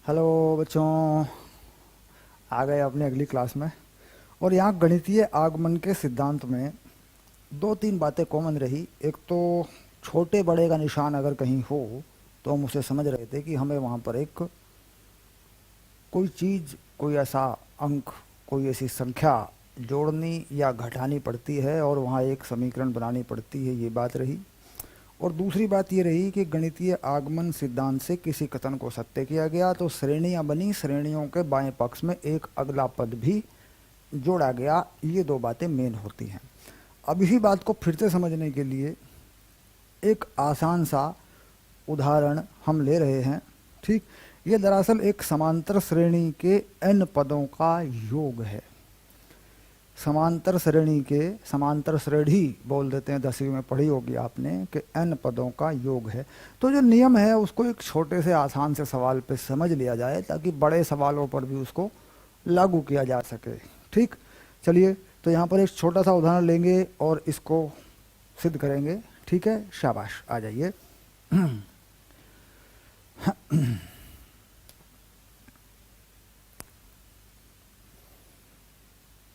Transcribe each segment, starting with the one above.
Hello बच्चों, आ गए अपने अगली क्लास में। और यहाँ गणितीय आगमन के सिद्धांत में दो तीन बातें कॉमन रही। एक तो छोटे बड़े का निशान अगर कहीं हो तो हम उसे समझ रहे थे कि हमें वहाँ पर एक कोई चीज़, कोई ऐसा अंक, कोई ऐसी संख्या जोड़नी या घटानी पड़ती है और वहाँ एक समीकरण बनानी पड़ती है, ये बात रही। और दूसरी बात ये रही कि गणितीय आगमन सिद्धांत से किसी कथन को सत्य किया गया तो श्रेणियां बनी, श्रेणियों के बाएं पक्ष में एक अगला पद भी जोड़ा गया। ये दो बातें मेन होती हैं। अब इसी बात को फिर से समझने के लिए एक आसान सा उदाहरण हम ले रहे हैं। ठीक, ये दरअसल एक समांतर श्रेणी के n पदों का योग है। समांतर श्रेणी के, समांतर श्रेणी बोल देते हैं, 10वीं में पढ़ी होगी आपने कि n पदों का योग है। तो जो नियम है उसको एक छोटे से आसान से सवाल पे समझ लिया जाए ताकि बड़े सवालों पर भी उसको लागू किया जा सके। ठीक, चलिए तो यहाँ पर एक छोटा सा उदाहरण लेंगे और इसको सिद्ध करेंगे। ठीक है, शाबाश, आ जाइए।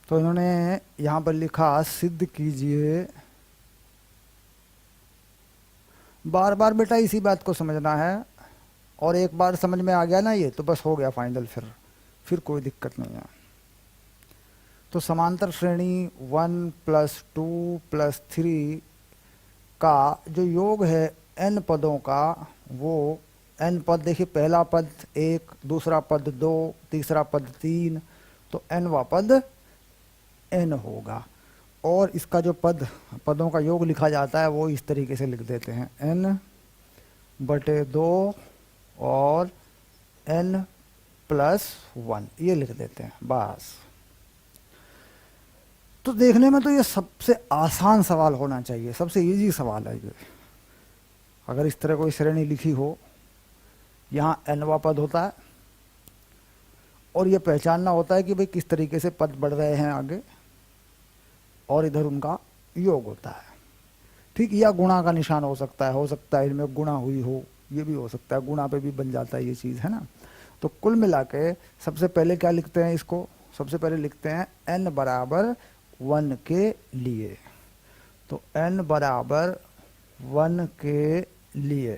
तो इन्होंने यहाँ पर लिखा सिद्ध कीजिए। बार बार बेटा इसी बात को समझना है और एक बार समझ में आ गया ना ये तो बस हो गया फाइनल, फिर कोई दिक्कत नहीं है। तो समांतर श्रेणी 1 + 2 + 3 का जो योग है n पदों का, वो n पद देखिए, पहला पद 1, दूसरा पद 2, तीसरा पद 3, तो nवा पद n होगा। और इसका जो पदों का योग लिखा जाता है वो इस तरीके से लिख देते हैं, n/2 और n+1, ये लिख देते हैं बस। तो देखने में तो ये सबसे आसान सवाल होना चाहिए, सबसे इजी सवाल है ये। अगर इस तरह कोई श्रेणी लिखी हो, यहाँ nवा पद होता है और ये पहचानना होता है कि भाई किस तरीके से पद बढ़ रहे हैं आगे, और इधर उनका योग होता है। ठीक, या गुणा का निशान हो सकता है इनमें गुणा हुई हो, ये भी हो सकता है, गुणा पे भी बन जाता है ये चीज़, है ना। तो कुल मिला के सबसे पहले क्या लिखते हैं इसको, सबसे पहले लिखते हैं n = 1 के लिए। तो n = 1 के लिए,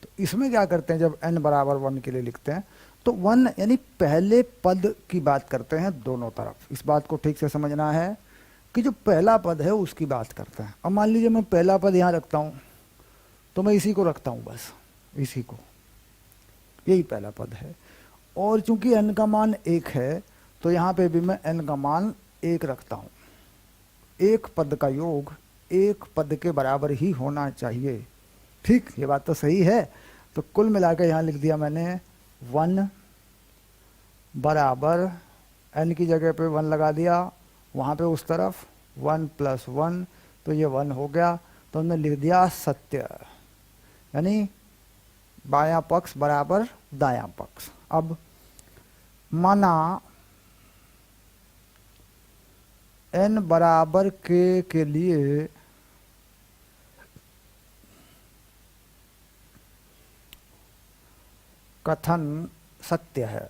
तो इसमें क्या करते हैं जब n = 1 के लिए लिखते हैं तो 1 यानी पहले पद की बात करते हैं दोनों तरफ। इस बात को ठीक से समझना है कि जो पहला पद है उसकी बात करते हैं। अब मान लीजिए मैं पहला पद यहाँ रखता हूँ तो मैं इसी को रखता हूँ, बस इसी को, यही पहला पद है। और चूंकि n का मान 1 है तो यहाँ पे भी मैं n का मान 1 रखता हूँ। एक पद का योग एक पद के बराबर ही होना चाहिए। ठीक, ये बात तो सही है। तो कुल मिलाकर यहाँ लिख दिया मैंने 1 बराबर, n की जगह पे 1 लगा दिया, वहाँ पे उस तरफ 1 + 1, तो ये 1 हो गया। तो हमने लिख दिया सत्य, यानी बायां पक्ष बराबर दायां पक्ष। अब माना n = k के लिए कथन सत्य है,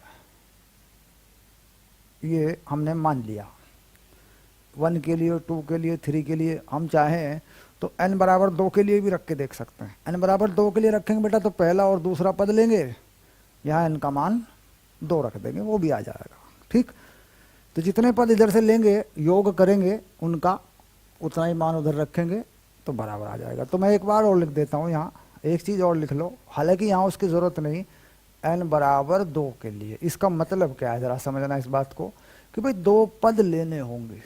ये हमने मान लिया। 1 के लिए, 2 के लिए, 3 के लिए हम चाहें तो n = 2 के लिए भी रख के देख सकते हैं। n = 2 के लिए रखेंगे बेटा तो पहला और दूसरा पद लेंगे, यहाँ n का मान 2 रख देंगे, वो भी आ जाएगा। ठीक, तो जितने पद इधर से लेंगे योग करेंगे उनका उतना ही मान उधर रखेंगे तो बराबर आ जाएगा। तो मैं एक बार और लिख देता हूँ, यहाँ एक चीज़ और लिख लो, हालांकि यहाँ उसकी ज़रूरत नहीं। n = 2 के लिए, इसका मतलब क्या है ज़रा समझना इस बात को कि भाई 2 पद लेने होंगे,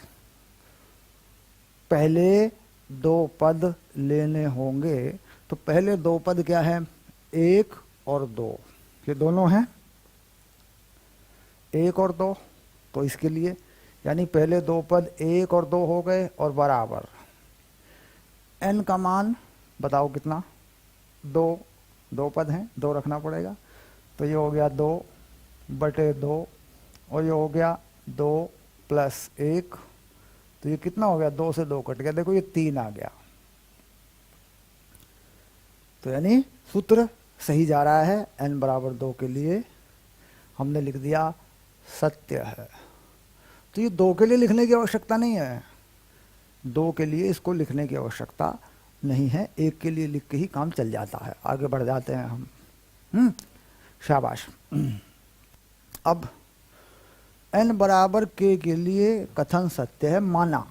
पहले 2 पद लेने होंगे। तो पहले 2 पद क्या है, 1 और 2, ये दोनों हैं 1 और 2। तो इसके लिए यानी पहले 2 पद 1 और 2 हो गए और बराबर n का मान बताओ कितना, 2 पद हैं, 2 रखना पड़ेगा। तो ये हो गया 2/2 और ये हो गया 2 + 1, तो ये कितना हो गया, 2 से 2 कट गया, देखो ये 3 आ गया। तो यानी सूत्र सही जा रहा है। n बराबर 2 के लिए हमने लिख दिया सत्य है। तो ये 2 के लिए लिखने की आवश्यकता नहीं है, 2 के लिए इसको लिखने की आवश्यकता नहीं है, 1 के लिए लिख के ही काम चल जाता है। आगे बढ़ जाते हैं हम। शाबाश। अब n बराबर k के लिए कथन सत्य है माना,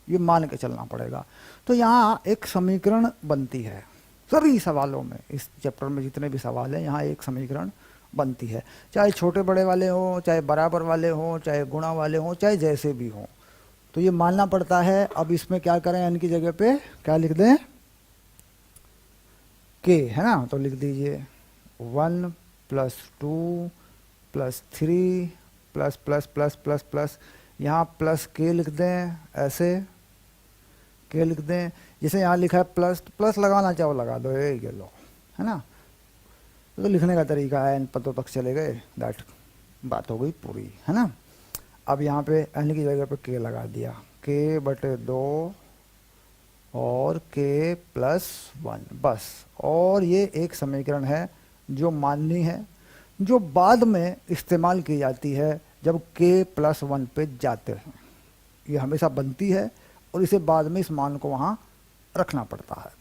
ये मान के चलना पड़ेगा। तो यहाँ एक समीकरण बनती है सभी सवालों में, इस चैप्टर में जितने भी सवाल हैं यहाँ एक समीकरण बनती है, चाहे छोटे बड़े वाले हों, चाहे बराबर वाले हों, चाहे गुणा वाले हों, चाहे जैसे भी हों, तो ये मानना पड़ता है। अब इसमें क्या करें, n की जगह पे क्या लिख दें, k है ना, तो लिख दीजिए 1 + 2 + 3 plus plus plus plus plus, यहाँ प्लस k लिख दें, ऐसे k लिख दें। जैसे यहाँ लिखा है प्लस, तो प्लस लगाना चाहो लगा दो, ये लो, है ना। तो लिखने का तरीका है, n पदों तक चले गए, दैट बात हो गई पूरी, है ना। अब यहाँ पे n की जगह पे k लगा दिया, k/2 और k+1 बस। और ये एक समीकरण है जो माननी है, जो बाद में इस्तेमाल की जाती है जब k+1 पे जाते हैं। ये हमेशा बनती है और इसे बाद में इस मान को वहाँ रखना पड़ता है।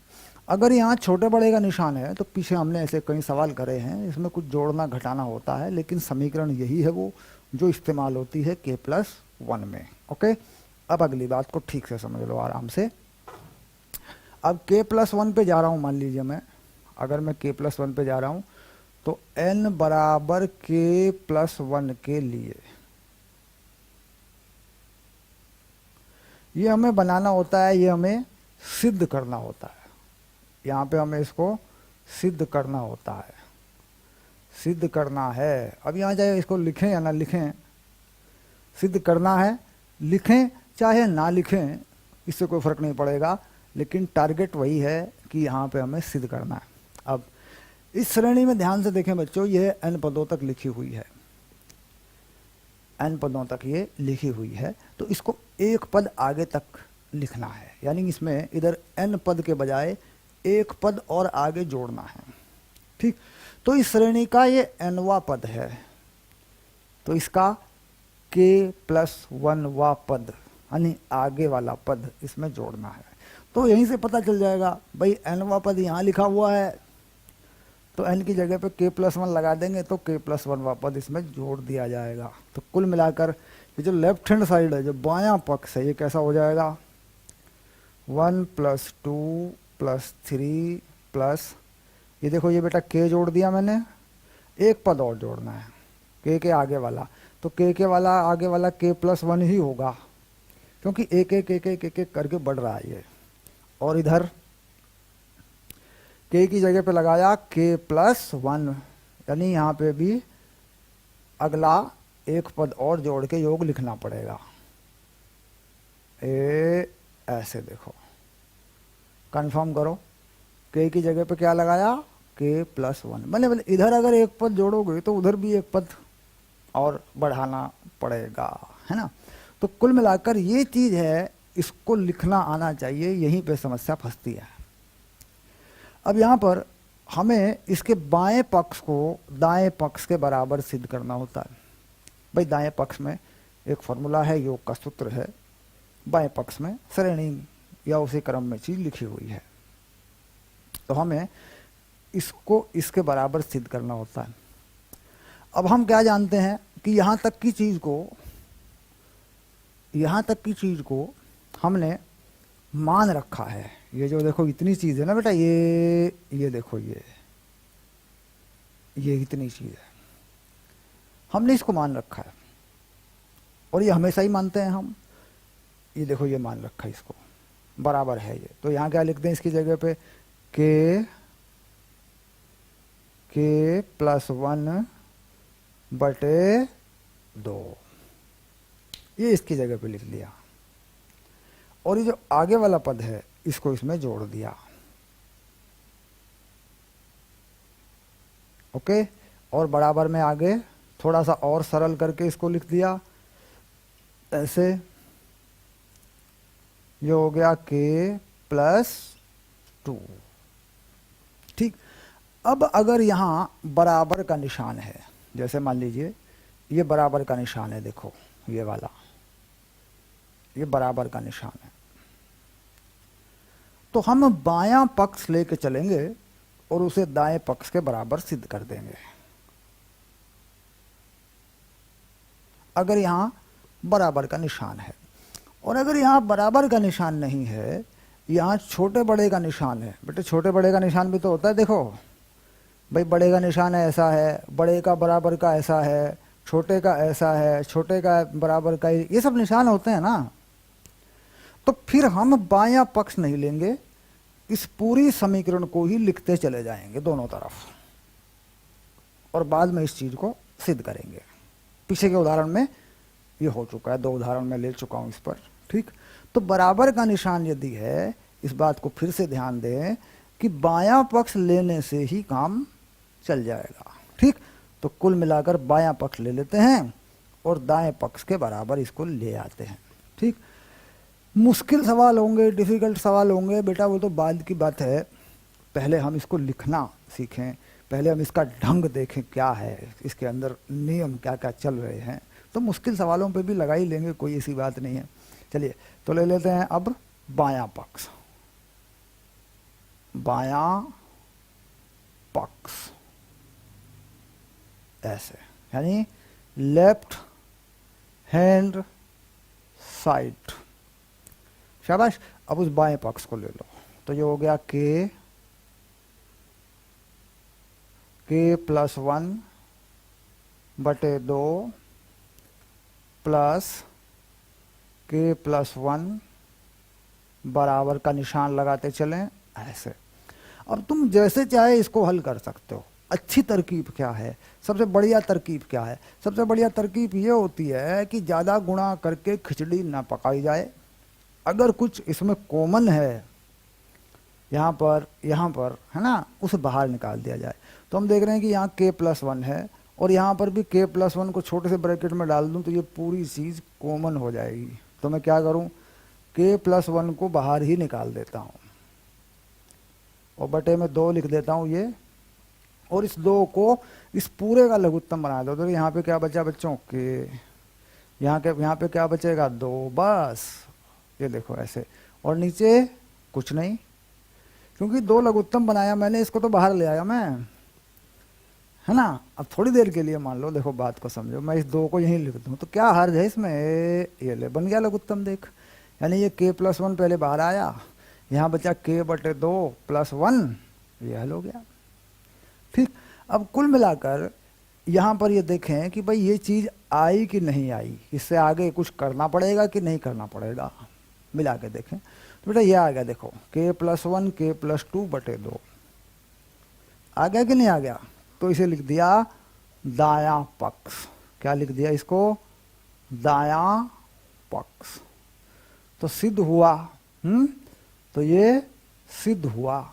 अगर यहाँ छोटे बड़े का निशान है तो पीछे हमने ऐसे कई सवाल करे हैं, इसमें कुछ जोड़ना घटाना होता है, लेकिन समीकरण यही है वो जो इस्तेमाल होती है k+1 में। ओके, अब अगली बात को ठीक से समझ लो आराम से। अब k+1 पे जा रहा हूँ, मान लीजिए मैं, अगर मैं k+1 पे जा रहा हूँ तो n बराबर k+1 के लिए ये हमें बनाना होता है, ये हमें सिद्ध करना होता है। यहाँ पे हमें इसको सिद्ध करना होता है, सिद्ध करना है। अब यहाँ चाहे इसको लिखें या ना लिखें, सिद्ध करना है, लिखें चाहे ना लिखें, इससे कोई फर्क नहीं पड़ेगा, लेकिन टारगेट वही है कि यहाँ पे हमें सिद्ध करना है। अब इस श्रेणी में ध्यान से देखें बच्चों, यह n पदों तक लिखी हुई है, n पदों तक ये लिखी हुई है, तो इसको एक पद आगे तक लिखना है, यानी इसमें इधर n पद के बजाय एक पद और आगे जोड़ना है। ठीक, तो इस श्रेणी का ये nवा पद है, तो इसका k+1वां पद यानी आगे वाला पद इसमें जोड़ना है। तो यहीं से पता चल जाएगा भाई nवा पद यहाँ लिखा हुआ है, तो n की जगह पे k+1 लगा देंगे तो k+1वां पद इसमें जोड़ दिया जाएगा। तो कुल मिलाकर ये जो लेफ्ट हैंड साइड है, जो बायां पक्ष है, ये कैसा हो जाएगा, 1 + 2 + 3 प्लस, ये देखो ये बेटा k जोड़ दिया मैंने, एक पद और जोड़ना है k के आगे वाला, तो k के वाला आगे वाला k+1 ही होगा, क्योंकि एक एक एक एक एक एक करके बढ़ रहा है ये। और इधर k की जगह पे लगाया k+1, यानी यहाँ पे भी अगला एक पद और जोड़ के योग लिखना पड़ेगा। ऐसे देखो, कंफर्म करो, k की जगह पे क्या लगाया, k+1। मैंने इधर अगर एक पद जोड़ोगे तो उधर भी एक पद और बढ़ाना पड़ेगा, है ना। तो कुल मिलाकर ये चीज है, इसको लिखना आना चाहिए, यहीं पे समस्या फंसती है। अब यहाँ पर हमें इसके बाएं पक्ष को दाएं पक्ष के बराबर सिद्ध करना होता है। भाई दाएं पक्ष में एक फॉर्मूला है, योग का सूत्र है, बाएं पक्ष में श्रेणी या उसी क्रम में चीज लिखी हुई है, तो हमें इसको इसके बराबर सिद्ध करना होता है। अब हम क्या जानते हैं कि यहाँ तक की चीज को हमने मान रखा है। ये जो देखो इतनी चीज है ना बेटा, ये देखो ये इतनी चीज है, हमने इसको मान रखा है, और ये हमेशा ही मानते हैं हम। ये देखो ये मान रखा है, इसको बराबर है ये, तो यहाँ क्या लिखते हैं इसकी जगह पे, k+1/2, ये इसकी जगह पे लिख लिया, और ये जो आगे वाला पद है इसको इसमें जोड़ दिया। ओके, और बराबर में आगे थोड़ा सा और सरल करके इसको लिख दिया ऐसे, ये हो गया k+2। ठीक, अब अगर यहाँ बराबर का निशान है, जैसे मान लीजिए ये बराबर का निशान है, देखो ये वाला, ये बराबर का निशान है, तो हम बायां पक्ष लेके चलेंगे और उसे दाएं पक्ष के बराबर सिद्ध कर देंगे। अगर यहाँ बराबर का निशान है, और अगर यहाँ बराबर का निशान नहीं है, यहाँ छोटे बड़े का निशान है। बेटे छोटे बड़े का निशान भी तो होता है, देखो भाई, बड़े का निशान ऐसा है, बड़े का बराबर का ऐसा है, छोटे का ऐसा है, छोटे का बराबर का, ये सब निशान होते हैं ना। तो फिर हम बायां पक्ष नहीं लेंगे, इस पूरी समीकरण को ही लिखते चले जाएंगे दोनों तरफ, और बाद में इस चीज को सिद्ध करेंगे। पीछे के उदाहरण में ये हो चुका है, 2 उदाहरण मैं ले चुका हूं इस पर, ठीक। तो बराबर का निशान यदि है, इस बात को फिर से ध्यान दें कि बायां पक्ष लेने से ही काम चल जाएगा, ठीक। तो कुल मिलाकर बायां पक्ष ले लेते हैं और दाएं पक्ष के बराबर इसको ले आते हैं, ठीक। मुश्किल सवाल होंगे, डिफिकल्ट सवाल होंगे, बेटा वो तो बाद की बात है। पहले हम इसको लिखना सीखें, पहले हम इसका ढंग देखें क्या है, इसके अंदर नियम क्या क्या चल रहे हैं। तो मुश्किल सवालों पे भी लगा ही लेंगे, कोई ऐसी बात नहीं है। चलिए तो ले लेते हैं अब बायां पक्ष। बायां पक्ष ऐसे, यानी लेफ्ट हैंड साइड। शाबाश। अब उस बाएं पक्ष को ले लो, तो ये हो गया k+1 बटे 2 प्लस k+1 बराबर का निशान लगाते चलें ऐसे। अब तुम जैसे चाहे इसको हल कर सकते हो। अच्छी तरकीब क्या है, सबसे बढ़िया तरकीब क्या है? सबसे बढ़िया तरकीब ये होती है कि ज़्यादा गुणा करके खिचड़ी ना पकाई जाए। अगर कुछ इसमें कॉमन है यहाँ पर है ना, उसे बाहर निकाल दिया जाए। तो हम देख रहे हैं कि यहाँ k+1 है और यहाँ पर भी k+1 को छोटे से ब्रैकेट में डाल दूँ तो ये पूरी चीज़ कॉमन हो जाएगी। तो मैं क्या करूँ, k+1 को बाहर ही निकाल देता हूँ और बटे में 2 लिख देता हूँ ये, और इस 2 को इस पूरे का लघुत्तम बना दो। तो यहाँ पे क्या बचा बच्चों, के यहाँ पे क्या बचेगा, 2, बस ये देखो ऐसे। और नीचे कुछ नहीं, क्योंकि 2 लघुत्तम बनाया मैंने, इसको तो बाहर ले आया मैं, है ना। अब थोड़ी देर के लिए मान लो, देखो बात को समझो, मैं इस 2 को यहीं लिख दूँ तो क्या हर्ज है इसमें, ये ले बन गया लघुत्तम। देख, यानी ये k+1 पहले बाहर आया, यहाँ बचा k/2 + 1, ये हल हो गया। ठीक। अब कुल मिलाकर यहाँ पर ये देखें कि भाई ये चीज़ आई कि नहीं आई, इससे आगे कुछ करना पड़ेगा कि नहीं करना पड़ेगा, मिला के देखें। तो बेटा ये आ गया, देखो k+1 k+2 बटे 2 आ गया कि नहीं आ गया। तो इसे लिख दिया दायां पक्ष। क्या लिख दिया इसको, दायां पक्ष। तो सिद्ध हुआ, तो ये सिद्ध हुआ।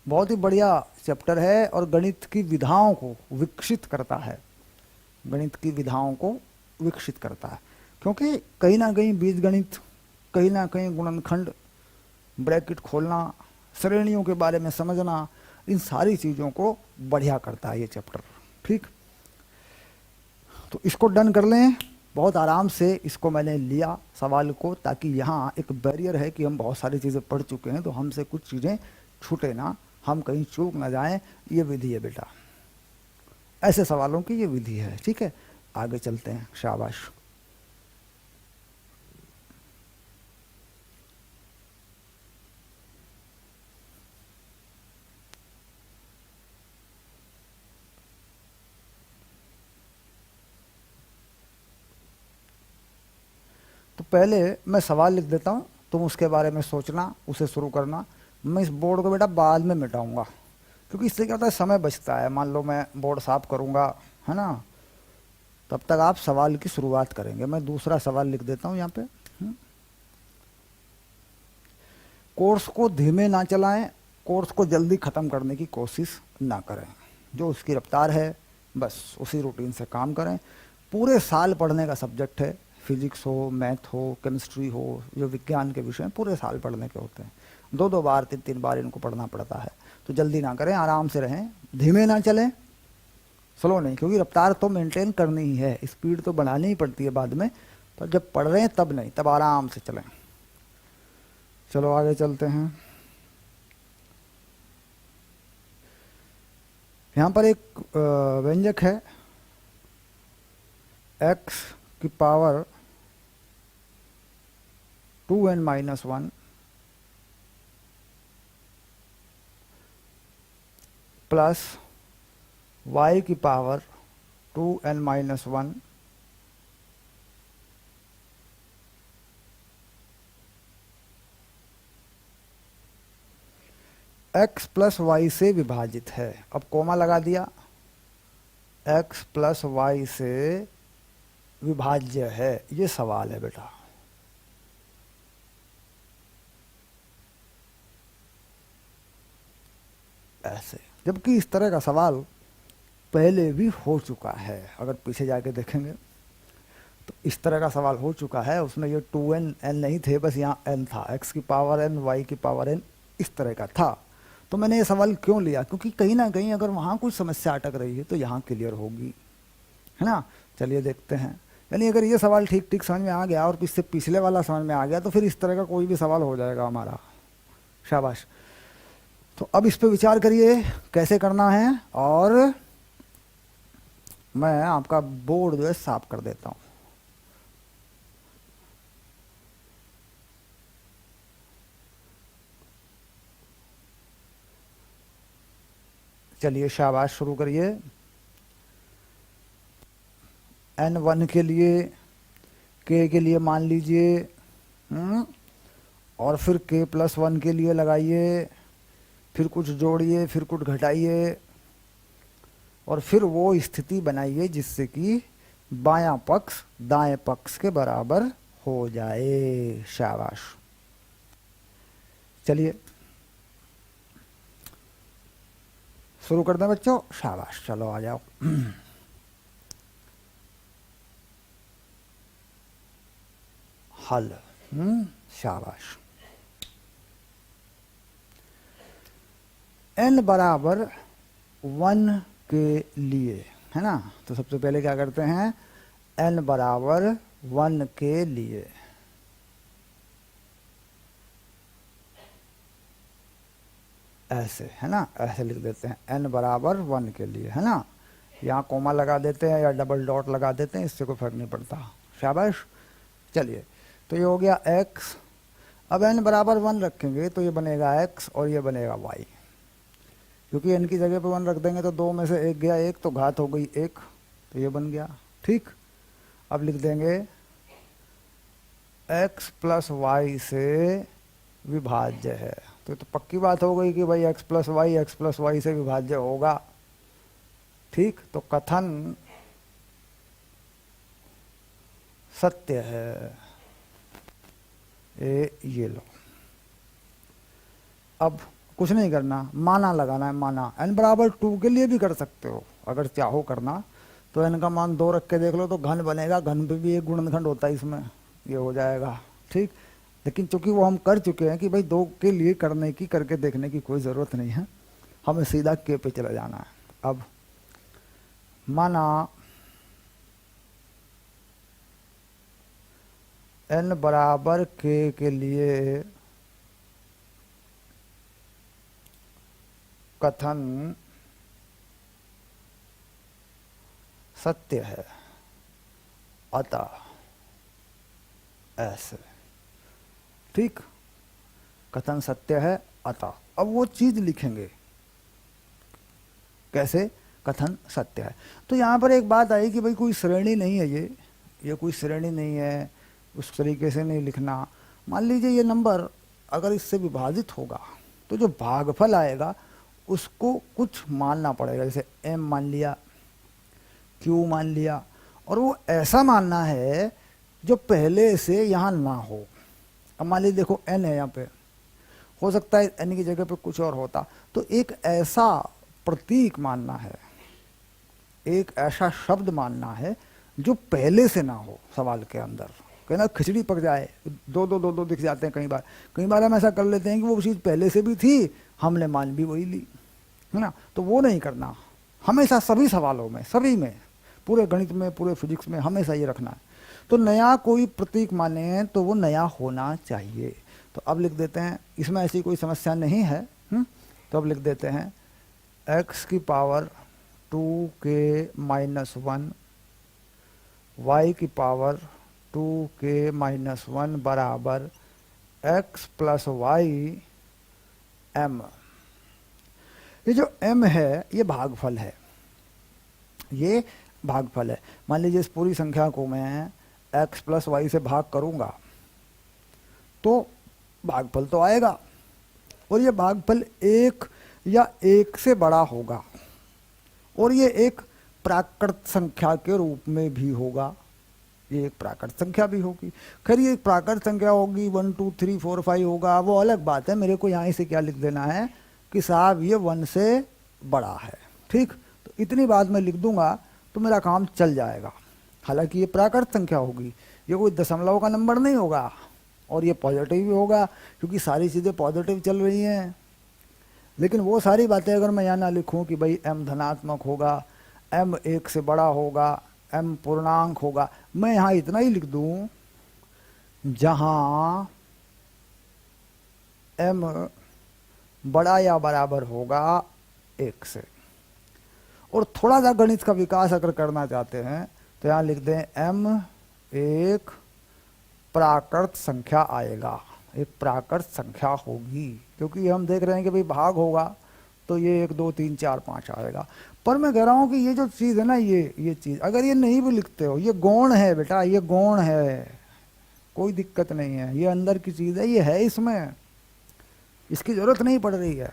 बहुत ही बढ़िया चैप्टर है और गणित की विधाओं को विकसित करता है, गणित की विधाओं को विकसित करता है। क्योंकि कहीं ना कहीं बीजगणित, कहीं ना कहीं गुणनखंड, ब्रैकेट खोलना, श्रेणियों के बारे में समझना, इन सारी चीज़ों को बढ़िया करता है ये चैप्टर। ठीक, तो इसको डन कर लें। बहुत आराम से इसको मैंने लिया सवाल को, ताकि यहाँ एक बैरियर है कि हम बहुत सारी चीज़ें पढ़ चुके हैं, तो हमसे कुछ चीज़ें छूटे ना, हम कहीं चूक ना जाएं। ये विधि है बेटा, ऐसे सवालों की ये विधि है। ठीक है, आगे चलते हैं। शाबाश। तो पहले मैं सवाल लिख देता हूँ, तुम उसके बारे में सोचना, उसे शुरू करना। मैं इस बोर्ड को बेटा बाद में मिटाऊंगा, क्योंकि इससे क्या होता है, समय बचता है। मान लो मैं बोर्ड साफ करूंगा, है ना, तब तक आप सवाल की शुरुआत करेंगे। मैं दूसरा सवाल लिख देता हूँ यहाँ पे। कोर्स को धीमे ना चलाएं, कोर्स को जल्दी ख़त्म करने की कोशिश ना करें। जो उसकी रफ्तार है बस उसी रूटीन से काम करें। पूरे साल पढ़ने का सब्जेक्ट है, फिजिक्स हो, मैथ हो, केमिस्ट्री हो, जो विज्ञान के विषय हैं, पूरे साल पढ़ने के होते हैं। 2-2 बार 3-3 बार इनको पढ़ना पड़ता है। तो जल्दी ना करें, आराम से रहें, धीमे ना चलें, स्लो नहीं, क्योंकि रफ्तार तो मेंटेन करनी ही है, स्पीड तो बढ़ानी ही पड़ती है बाद में, पर जब पढ़ रहे हैं तब नहीं, तब आराम से चलें। चलो आगे चलते हैं। यहाँ पर एक व्यंजक है x की पावर 2n-1 प्लस y की power 2n-1 x plus y से विभाजित है। अब कोमा लगा दिया, x प्लस वाई से विभाज्य है, ये सवाल है बेटा। ऐसे, जबकि इस तरह का सवाल पहले भी हो चुका है, अगर पीछे जाके देखेंगे तो इस तरह का सवाल हो चुका है, उसमें ये 2n n नहीं थे, बस यहाँ n था, x की पावर n y की पावर n, इस तरह का था। तो मैंने ये सवाल क्यों लिया, क्योंकि कहीं ना कहीं अगर वहाँ कुछ समस्या अटक रही है तो यहाँ क्लियर होगी, है ना। चलिए देखते हैं, यानी अगर ये सवाल ठीक ठीक समझ में आ गया और इससे पिछले वाला समझ में आ गया तो फिर इस तरह का कोई भी सवाल हो जाएगा हमारा। शाबाश। तो अब इस पे विचार करिए कैसे करना है, और मैं आपका बोर्ड जो है साफ कर देता हूँ। चलिए शाबाश, शुरू करिए। n1 के लिए, k के लिए मान लीजिए, और फिर k प्लस 1 के लिए लगाइए, फिर कुछ जोड़िए, फिर कुछ घटाइए, और फिर वो स्थिति बनाइए जिससे कि बायां पक्ष दाएं पक्ष के बराबर हो जाए। शाबाश। चलिए शुरू कर दें बच्चों। शाबाश, चलो आ जाओ। हल। शाबाश। n बराबर 1 के लिए, है ना, तो सबसे पहले क्या करते हैं, n बराबर 1 के लिए ऐसे, है ना, ऐसे लिख देते हैं, n बराबर 1 के लिए, है ना। यहाँ कोमा लगा देते हैं या डबल डॉट लगा देते हैं, इससे कोई फर्क नहीं पड़ता। शाबाश। चलिए, तो ये हो गया x। अब n बराबर 1 रखेंगे तो ये बनेगा x और ये बनेगा y, क्योंकि n की जगह पे 1 रख देंगे तो 2 में से 1 गया, 1 तो घात हो गई 1, तो ये बन गया। ठीक, अब लिख देंगे x प्लस वाई से विभाज्य है, तो पक्की बात हो गई कि भाई x प्लस वाई से विभाज्य होगा। ठीक, तो कथन सत्य है। ये लो, अब कुछ नहीं करना, माना लगाना है, माना। n बराबर 2 के लिए भी कर सकते हो अगर चाहो करना, तो n का मान 2 रख के देख लो तो घन बनेगा, घन पे भी एक गुणनखंड होता है इसमें, ये हो जाएगा। ठीक, लेकिन चूंकि वो हम कर चुके हैं कि भाई 2 के लिए करने की, करके देखने की कोई ज़रूरत नहीं है, हमें सीधा k पे चला जाना है। अब माना n बराबर k के लिए कथन सत्य है, अतः ऐसे। ठीक, कथन सत्य है अतः। अब वो चीज लिखेंगे कैसे, कथन सत्य है। तो यहाँ पर एक बात आई कि भाई कोई श्रेणी नहीं है, ये कोई श्रेणी नहीं है, उस तरीके से नहीं लिखना। मान लीजिए ये नंबर अगर इससे विभाजित होगा तो जो भागफल आएगा उसको कुछ मानना पड़ेगा, जैसे m मान लिया, q मान लिया, और वो ऐसा मानना है जो पहले से यहाँ ना हो। अब मान लीजिए देखो n है, यहाँ पे हो सकता है n की जगह पे कुछ और होता, तो एक ऐसा प्रतीक मानना है, एक ऐसा शब्द मानना है जो पहले से ना हो सवाल के अंदर। कहना खिचड़ी पक जाए, दो दिख जाते हैं कई बार हम ऐसा कर लेते हैं कि वो चीज़ पहले से भी थी, हमने मान भी वही ली। है ना। तो वो नहीं करना, हमेशा सभी सवालों में, सभी में, पूरे गणित में, पूरे फिजिक्स में हमेशा ये रखना है। तो नया कोई प्रतीक माने तो वो नया होना चाहिए। तो अब लिख देते हैं, इसमें ऐसी कोई समस्या नहीं है। तो अब लिख देते हैं x की पावर 2k-1 y की पावर 2k-1 बराबर x प्लस वाई m। ये जो m है ये भागफल है, ये भागफल है। मान लीजिए इस पूरी संख्या को मैं x प्लस वाई से भाग करूंगा तो भागफल तो आएगा, और ये भागफल एक या एक से बड़ा होगा, और ये एक प्राकृत संख्या के रूप में भी होगा। ये एक प्राकृत संख्या भी होगी। खैर ये प्राकृत संख्या होगी, 1 2 3 4 5 होगा, वो अलग बात है। मेरे को यहाँ से क्या लिख देना है कि साहब ये 1 से बड़ा है। ठीक, तो इतनी बात मैं लिख दूंगा तो मेरा काम चल जाएगा। हालांकि ये प्राकृत संख्या होगी, ये कोई दशमलव का नंबर नहीं होगा, और ये पॉजिटिव भी होगा क्योंकि सारी चीज़ें पॉजिटिव चल रही हैं। लेकिन वो सारी बातें अगर मैं यहाँ ना लिखूँ कि भाई m धनात्मक होगा, m 1 से बड़ा होगा, m पूर्णांक होगा, मैं यहाँ इतना ही लिख दूँ जहाँ m बड़ा या बराबर होगा 1 से। और थोड़ा सा गणित का विकास अगर करना चाहते हैं तो यहाँ लिख दें m एक प्राकृत संख्या आएगा, एक प्राकृत संख्या होगी, क्योंकि हम देख रहे हैं कि भाई भाग होगा तो ये 1 2 3 4 5 आएगा। पर मैं कह रहा हूँ कि ये जो चीज़ है ना, ये चीज़ अगर ये नहीं भी लिखते हो, ये गौण है बेटा, ये गौण है, कोई दिक्कत नहीं है, ये अंदर की चीज़ है, ये है, इसमें इसकी ज़रूरत नहीं पड़ रही है।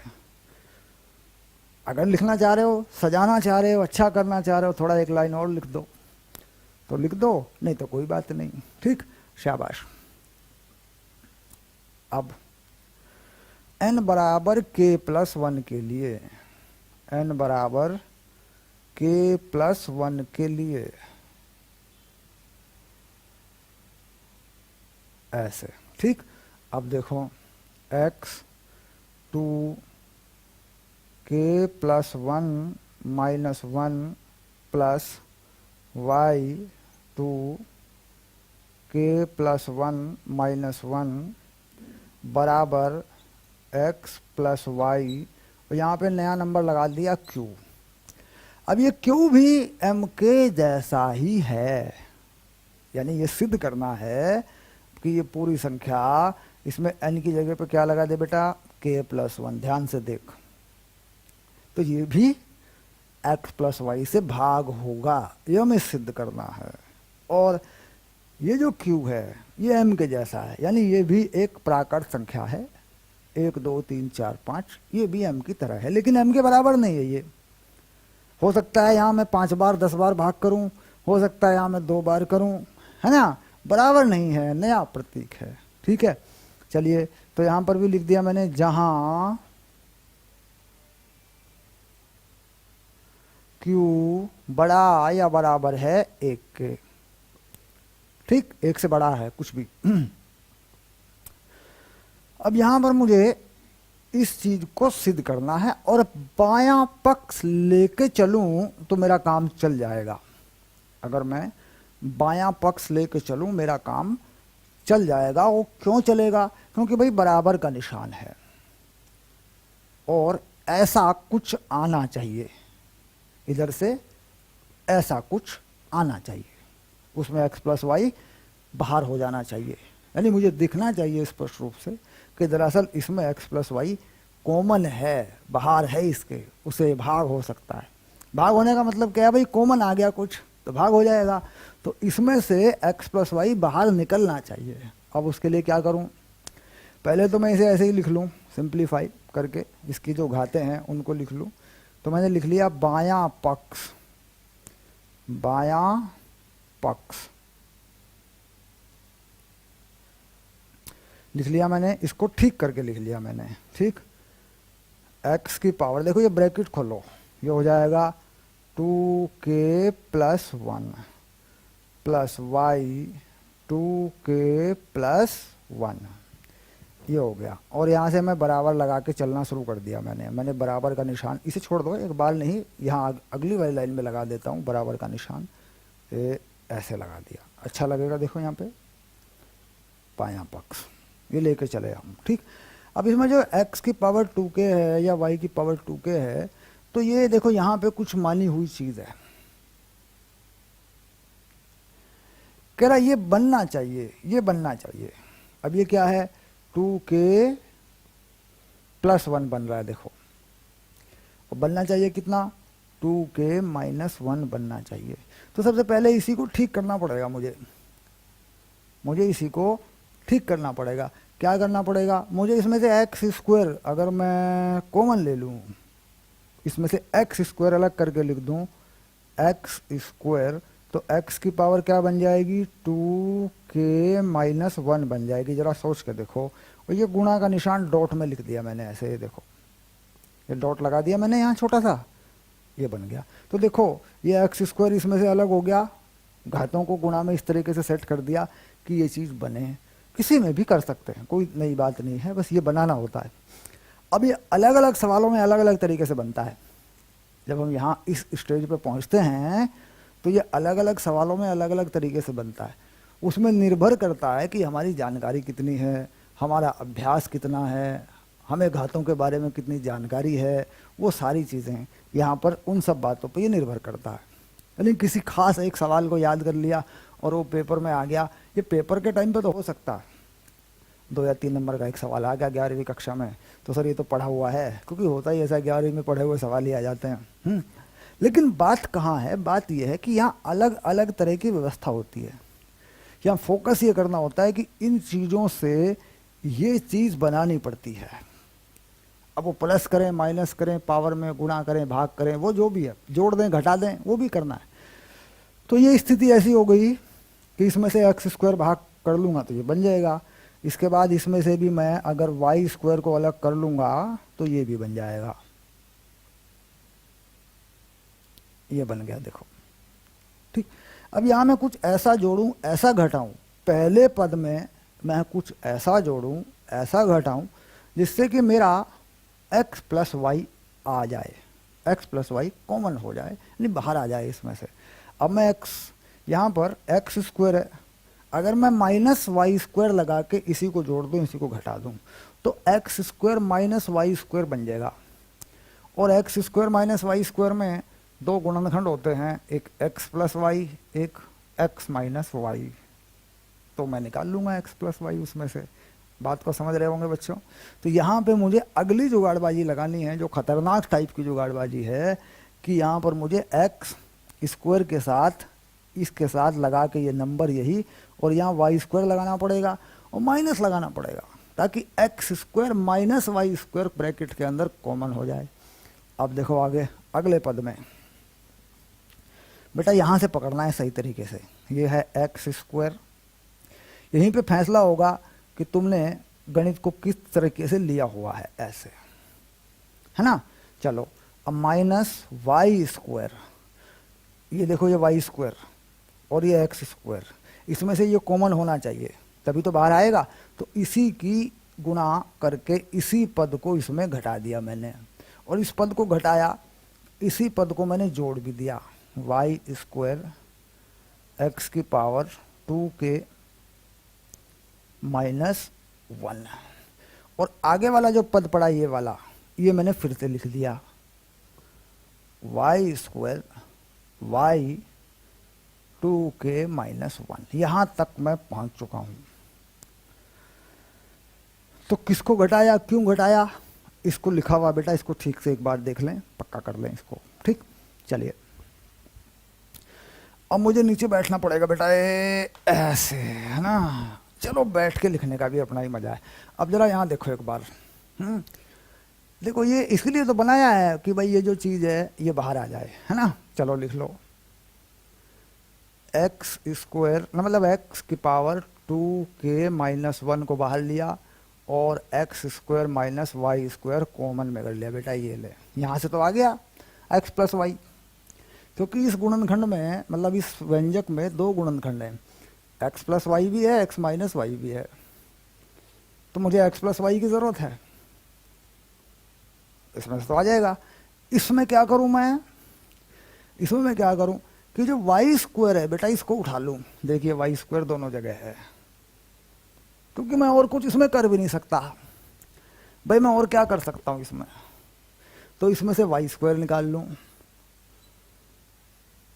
अगर लिखना चाह रहे हो, सजाना चाह रहे हो, अच्छा करना चाह रहे हो, थोड़ा एक लाइन और लिख दो तो लिख दो, नहीं तो कोई बात नहीं। ठीक, शाबाश। अब n बराबर k+1 के लिए, n बराबर k+1 के लिए ऐसे। ठीक, अब देखो x 2 k+1 -1 plus y 2 k+1 -1 बराबर x प्लस वाई, और यहाँ पे नया नंबर लगा दिया q। अब ये q भी m के जैसा ही है, यानी ये सिद्ध करना है कि ये पूरी संख्या, इसमें n की जगह पे क्या लगा दे बेटा, k+1। ध्यान से देख, तो ये भी x प्लस वाई से भाग होगा, ये हमें सिद्ध करना है। और ये जो q है ये m के जैसा है, यानी ये भी एक प्राकृत संख्या है, 1 2 3 4 5, ये भी m की तरह है, लेकिन m के बराबर नहीं है। ये हो सकता है यहाँ मैं 5 बार 10 बार भाग करूँ, हो सकता है यहाँ मैं 2 बार करूँ, है ना, बराबर नहीं है, नया प्रतीक है। ठीक है, चलिए, तो यहाँ पर भी लिख दिया मैंने, जहाँ q बड़ा या बराबर है 1 के। ठीक, 1 से बड़ा है कुछ भी। अब यहां पर मुझे इस चीज को सिद्ध करना है, और बायां पक्ष लेके चलूं तो मेरा काम चल जाएगा। अगर मैं बायां पक्ष लेके चलूं मेरा काम चल जाएगा। वो क्यों चलेगा, क्योंकि भाई बराबर का निशान है, और ऐसा कुछ आना चाहिए, इधर से ऐसा कुछ आना चाहिए, उसमें x प्लस वाई बाहर हो जाना चाहिए, यानी मुझे दिखना चाहिए स्पष्ट रूप से कि दरअसल इसमें x प्लस वाई कॉमन है, बाहर है इसके, उसे भाग हो सकता है। भाग होने का मतलब क्या है भाई, कॉमन आ गया कुछ तो भाग हो जाएगा, तो इसमें से x प्लस वाई बाहर निकलना चाहिए। अब उसके लिए क्या करूं, पहले तो मैं इसे ऐसे ही लिख लूं, सिंप्लीफाई करके इसकी जो घातें हैं उनको लिख लूं। तो मैंने लिख लिया बायां पक्ष, बायां पक्ष लिख लिया मैंने, इसको ठीक करके लिख लिया मैंने। ठीक, x की पावर, देखो ये ब्रैकेट खोलो, ये हो जाएगा 2k+1 प्लस वाई 2k+1, ये हो गया, और यहाँ से मैं बराबर लगा के चलना शुरू कर दिया। मैंने बराबर का निशान, इसे छोड़ दो, एक बार नहीं, यहाँ अगली वाली लाइन में लगा देता हूँ बराबर का निशान, ये ऐसे लगा दिया। अच्छा लगेगा, देखो यहाँ पे बायां पक्ष ये लेके चले हम, ठीक। अब इसमें जो x की पावर 2k है या y की पावर 2k है, तो ये देखो यहाँ पे कुछ मानी हुई चीज़ है, कह रहा ये बनना चाहिए, ये बनना चाहिए। अब ये क्या है, 2k + 1 बन रहा है, देखो। और बनना चाहिए कितना, 2k - 1 बनना चाहिए। तो सबसे पहले इसी को ठीक करना पड़ेगा मुझे इसी को ठीक करना पड़ेगा। क्या करना पड़ेगा, मुझे इसमें से x² अगर मैं कॉमन ले लूँ, इसमें से x² अलग करके लिख दूँ, x², तो x की पावर क्या बन जाएगी, 2k - 1 बन जाएगी। जरा सोच के देखो। और ये गुणा का निशान डॉट में लिख दिया मैंने, ऐसे, ये देखो, ये डॉट लगा दिया मैंने यहाँ छोटा सा, ये बन गया। तो देखो ये x² इसमें से अलग हो गया, घातों को गुणा में इस तरीके से सेट कर दिया कि ये चीज़ बने। किसी में भी कर सकते हैं, कोई नई बात नहीं है, बस ये बनाना होता है। अब ये अलग अलग सवालों में अलग अलग तरीके से बनता है। जब हम यहाँ इस स्टेज पे पहुँचते हैं तो ये अलग अलग सवालों में अलग अलग तरीके से बनता है। उसमें निर्भर करता है कि हमारी जानकारी कितनी है, हमारा अभ्यास कितना है, हमें घातों के बारे में कितनी जानकारी है, वो सारी चीज़ें यहाँ पर उन सब बातों पर ये निर्भर करता है। यानी किसी खास एक सवाल को याद कर लिया और वो पेपर में आ गया, ये पेपर के टाइम पे तो हो सकता है, 2 या 3 नंबर का एक सवाल आ गया 11वीं कक्षा में, तो सर ये तो पढ़ा हुआ है, क्योंकि होता ही ऐसा, 11वीं में पढ़े हुए सवाल ही आ जाते हैं। लेकिन बात कहाँ है, बात यह है कि यहाँ अलग अलग तरह की व्यवस्था होती है। यहाँ फोकस ये करना होता है कि इन चीज़ों से ये चीज़ बनानी पड़ती है। अब वो प्लस करें, माइनस करें, पावर में गुणा करें, भाग करें, वो जो भी है, जोड़ दें, घटा दें, वो भी करना है। तो ये स्थिति ऐसी हो गई कि इसमें से x² भाग कर लूँगा तो ये बन जाएगा। इसके बाद इसमें से भी मैं अगर y² को अलग कर लूँगा तो ये भी बन जाएगा, ये बन गया, देखो, ठीक। अब यहाँ मैं कुछ ऐसा जोड़ूं, ऐसा घटाऊं, पहले पद में मैं कुछ ऐसा जोड़ूं, ऐसा घटाऊं, जिससे कि मेरा x + y आ जाए, x + y कॉमन हो जाए, यानी बाहर आ जाए इसमें से। अब मैं x, यहाँ पर x² है, अगर मैं -y² लगा के इसी को जोड़ दूं, इसी को घटा दूं, तो x² - y² बन जाएगा। और x² - y² में 2 गुणनखंड होते हैं, एक x + y, एक x - y। तो मैं निकाल लूँगा x + y उसमें से। बात को समझ रहे होंगे बच्चों। तो यहाँ पे मुझे अगली जुगाड़बाजी लगानी है, जो खतरनाक टाइप की जुगाड़बाजी है, कि यहाँ पर मुझे x² के साथ, इसके साथ लगा के ये नंबर यही, और यहाँ y² लगाना पड़ेगा और माइनस लगाना पड़ेगा, ताकि x² - y² ब्रैकेट के अंदर कॉमन हो जाए। अब देखो आगे अगले पद में, बेटा यहाँ से पकड़ना है सही तरीके से। ये है x², यहीं पे फैसला होगा कि तुमने गणित को किस तरीके से लिया हुआ है, ऐसे, है ना। चलो अब -y², ये देखो, ये y² और ये x², इसमें से ये कॉमन होना चाहिए, तभी तो बाहर आएगा। तो इसी की गुणा करके इसी पद को इसमें घटा दिया मैंने, और इस पद को घटाया, इसी पद को मैंने जोड़ भी दिया, y² x की पावर 2k - 1। और आगे वाला जो पद पड़ा ये वाला, ये मैंने फिर से लिख दिया, y² y 2k - 1। यहां तक मैं पहुंच चुका हूं। तो किसको घटाया, क्यों घटाया, इसको लिखा हुआ बेटा, इसको ठीक से एक बार देख लें, पक्का कर लें इसको, ठीक। चलिए अब मुझे नीचे बैठना पड़ेगा बेटा, ऐसे, है ना। चलो बैठ के लिखने का भी अपना ही मजा है। अब जरा यहाँ देखो एक बार, देखो ये इसलिए तो बनाया है कि भाई ये जो चीज़ है ये बाहर आ जाए, है ना। चलो लिख लो, x² मतलब x की पावर 2k - 1 को बाहर लिया, और x² - y² कॉमन में कर लिया बेटा, ये ले, यहाँ से तो आ गया x + y, क्योंकि इस गुणनखंड में, मतलब इस व्यंजक में 2 गुणनखंड हैं, x + y भी है, x - y भी है। तो मुझे एक्स प्लस वाई की ज़रूरत है, इसमें से तो आ जाएगा। इसमें क्या करूं मैं क्या करूं कि जो वाई स्क्वायर है बेटा इसको उठा लूं। देखिए वाई स्क्वायर दोनों जगह है, क्योंकि मैं और कुछ इसमें कर भी नहीं सकता। भाई मैं और क्या कर सकता हूं इसमें, तो इसमें से वाई स्क्वायर निकाल लूं।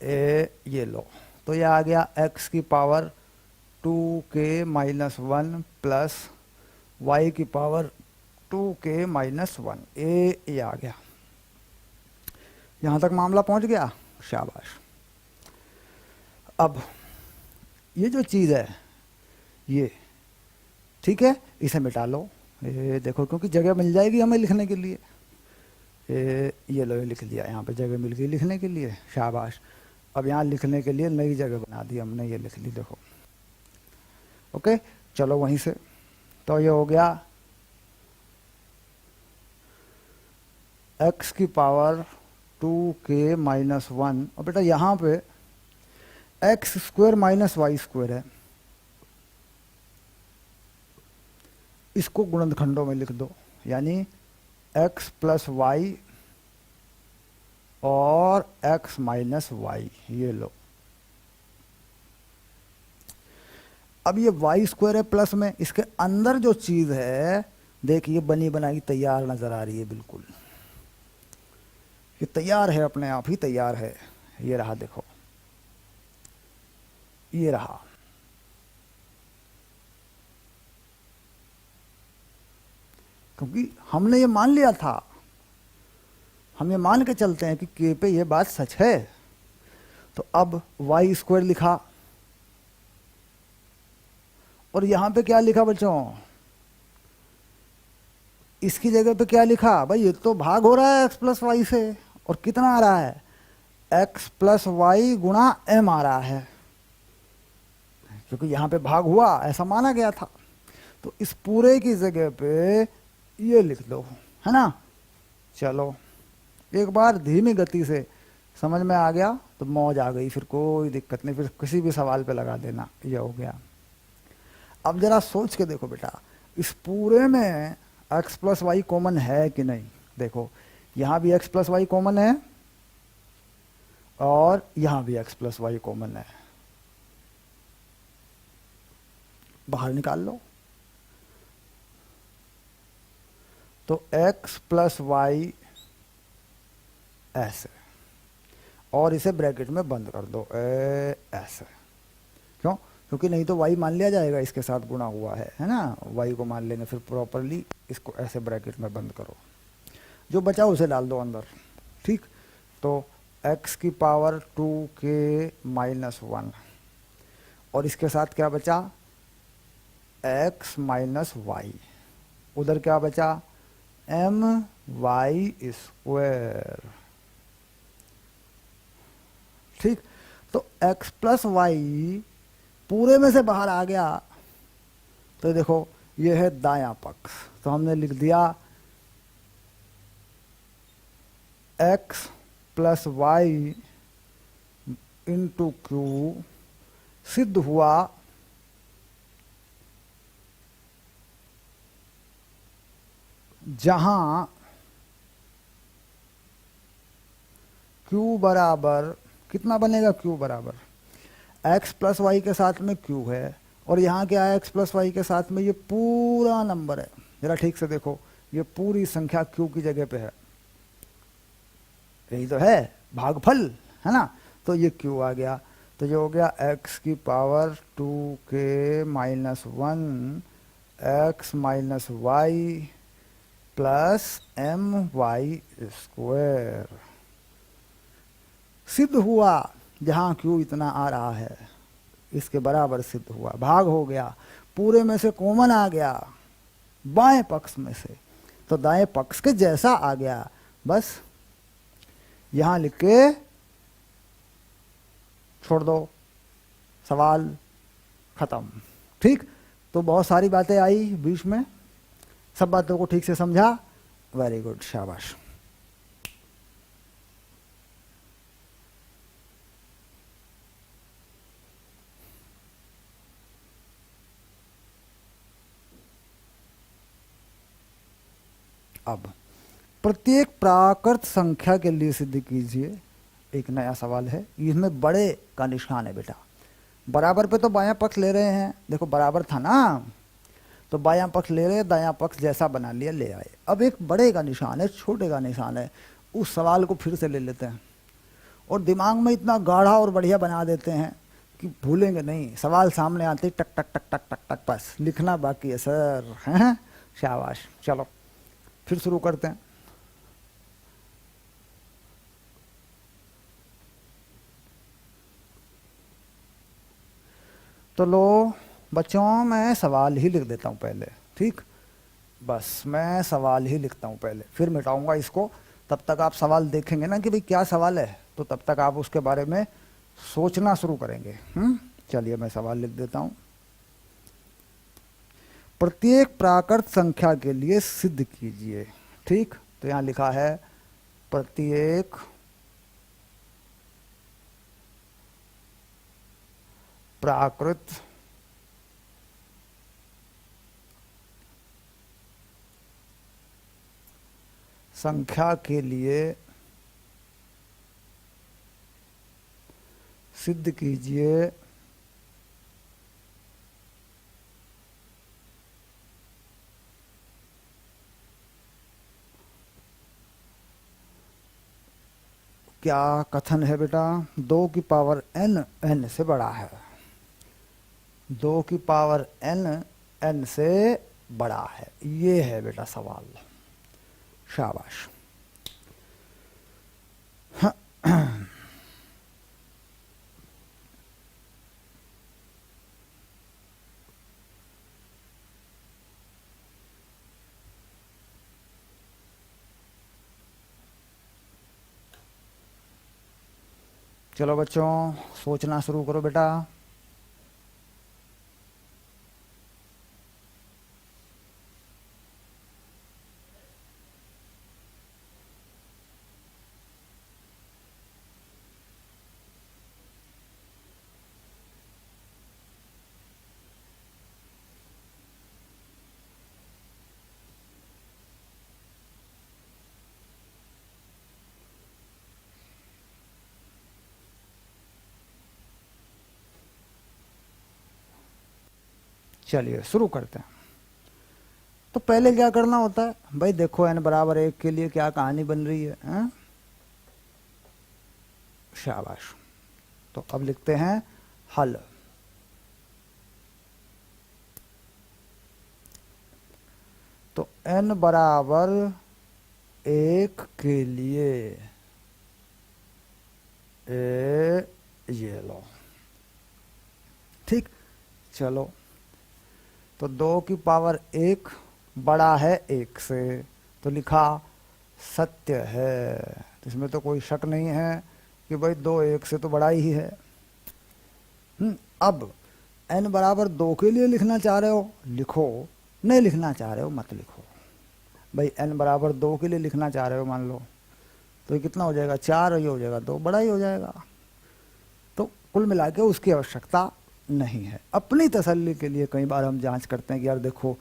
ये लो, तो ये आ गया एक्स की पावर 2k-1 प्लस वाई की पावर 2k-1। ये आ गया। यहां तक मामला पहुंच गया, शाबाश। अब ये जो चीज है ये ठीक है, इसे मिटा लो। ये देखो, क्योंकि जगह मिल जाएगी हमें लिखने के लिए। ये लो, ये लिख दिया, यहाँ पे जगह मिल गई लिखने के लिए, शाबाश। अब यहाँ लिखने के लिए नई जगह बना दी हमने, ये लिख ली देखो। ओके, चलो वहीं से, तो ये हो गया x की पावर 2k-1। और बेटा यहाँ पे x square minus y square है, इसको गुणनखंडों में लिख दो, यानी x प्लस वाई और x माइनस वाई। ये लो, अब ये वाई स्क्वायर है प्लस में, इसके अंदर जो चीज है देखिए बनी बनाई तैयार नजर आ रही है, बिल्कुल ये तैयार है, अपने आप ही तैयार है। ये रहा देखो, ये रहा। क्योंकि हमने ये मान लिया था, हम ये मान के चलते हैं कि के पे ये बात सच है। तो अब वाई स्क्वायर लिखा, और यहां पे क्या लिखा बच्चों, इसकी जगह पे क्या लिखा, भाई ये तो भाग हो रहा है एक्स प्लस वाई से, और कितना आ रहा है, एक्स प्लस वाई गुणा एम आ रहा है, क्योंकि यहां पे भाग हुआ ऐसा माना गया था। तो इस पूरे की जगह पे ये लिख दो, है ना। चलो एक बार धीमी गति से समझ में आ गया तो मौज आ गई, फिर कोई दिक्कत नहीं, फिर किसी भी सवाल पे लगा देना, ये हो गया। अब जरा सोच के देखो बेटा, इस पूरे में x प्लस वाई कॉमन है कि नहीं। देखो यहां भी x प्लस वाई कॉमन है, और यहां भी x प्लस वाई कॉमन है, बाहर निकाल लो। तो x प्लस वाई ऐसे, और इसे ब्रैकेट में बंद कर दो ऐसे। क्यों, क्योंकि नहीं तो y मान लिया जाएगा, इसके साथ गुणा हुआ है ना, y को मान लेंगे, फिर प्रॉपरली इसको ऐसे ब्रैकेट में बंद करो, जो बचा उसे डाल दो अंदर। ठीक, तो x की पावर 2k-1, और इसके साथ क्या बचा, x माइनस वाई, उधर क्या बचा, एम वाई स्क्वायर। ठीक, तो x प्लस वाई पूरे में से बाहर आ गया, तो देखो ये है दायां पक्ष, तो हमने लिख दिया x plus y into q. सिद्ध हुआ जहां q बराबर कितना बनेगा, q बराबर x प्लस वाई के साथ में q है, और यहाँ क्या है, x प्लस वाई के साथ में ये पूरा नंबर है। जरा ठीक से देखो, ये पूरी संख्या q की जगह पे है, यही तो है भागफल, है ना। तो ये q आ गया, तो ये हो गया x की power 2k-1 x minus y plus m y square. सिद्ध हुआ जहां q इतना आ रहा है, इसके बराबर सिद्ध हुआ, भाग हो गया, पूरे में से कॉमन आ गया बाएं पक्ष में से, तो दाएं पक्ष के जैसा आ गया, बस यहां लिख के छोड़ दो, सवाल खत्म। ठीक, तो बहुत सारी बातें आई बीच में, सब बातों को ठीक से समझा, वेरी गुड, शाबाश। अब प्रत्येक प्राकृत संख्या के लिए सिद्ध कीजिए। एक नया सवाल है, इसमें बड़े का निशान है बेटा। बराबर पे तो बायां पक्ष ले रहे हैं, देखो बराबर था ना, तो बायां पक्ष ले रहे, दायां पक्ष जैसा बना लिया ले आए। अब एक बड़े का निशान है, छोटे का निशान है, उस सवाल को फिर से ले लेते हैं और दिमाग में इतना गाढ़ा और बढ़िया बना देते हैं कि भूलेंगे नहीं। सवाल सामने आते ही टक टक टक टक टक टक, बस लिखना बाकी है सर, हैं? शाबाश। चलो फिर शुरू करते हैं। तो लो बच्चों, मैं सवाल ही लिख देता हूँ पहले, ठीक? बस मैं सवाल ही लिखता हूँ पहले, फिर मिटाऊंगा इसको। तब तक आप सवाल देखेंगे ना कि भाई क्या सवाल है, तो तब तक आप उसके बारे में सोचना शुरू करेंगे। चलिए मैं सवाल लिख देता हूँ। प्रत्येक प्राकृत संख्या के लिए सिद्ध कीजिए, ठीक? तो यहाँ लिखा है प्रत्येक प्राकृत संख्या के लिए सिद्ध कीजिए क्या कथन है बेटा? 2 की पावर n n से बड़ा है। 2 की पावर n n से बड़ा है, ये है बेटा सवाल। शाबाश। चलो बच्चों सोचना शुरू करो बेटा। चलिए शुरू करते हैं। तो पहले क्या करना होता है भाई? देखो n बराबर 1 के लिए क्या कहानी बन रही है, हैं? शाबाश। तो अब लिखते हैं हल। तो n बराबर 1 के लिए ये लो, ठीक? चलो तो 2 की पावर 1 बड़ा है 1 से, तो लिखा सत्य है। तो इसमें तो कोई शक नहीं है कि भाई 2 1 से तो बड़ा ही है। अब n बराबर 2 के लिए लिखना चाह रहे हो लिखो, नहीं लिखना चाह रहे हो मत लिखो। भाई n बराबर 2 के लिए लिखना चाह रहे हो मान लो, तो ये कितना हो जाएगा? 4, और ये हो जाएगा 2, बड़ा ही हो जाएगा। तो कुल मिला के उसकी आवश्यकता नहीं है। अपनी तसल्ली के लिए कई बार हम जांच करते हैं कि यार देखो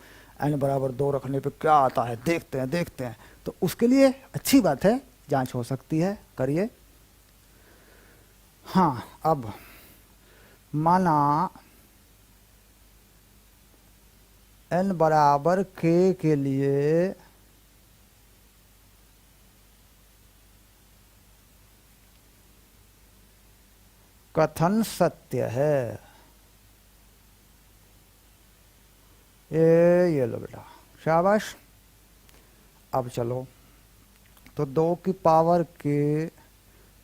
n बराबर 2 रखने पे क्या आता है, देखते हैं। तो उसके लिए अच्छी बात है, जांच हो सकती है, करिए। हाँ, अब माना n बराबर k के लिए कथन सत्य है। ये लो बेटा, शाबाश। अब चलो, तो 2 की पावर के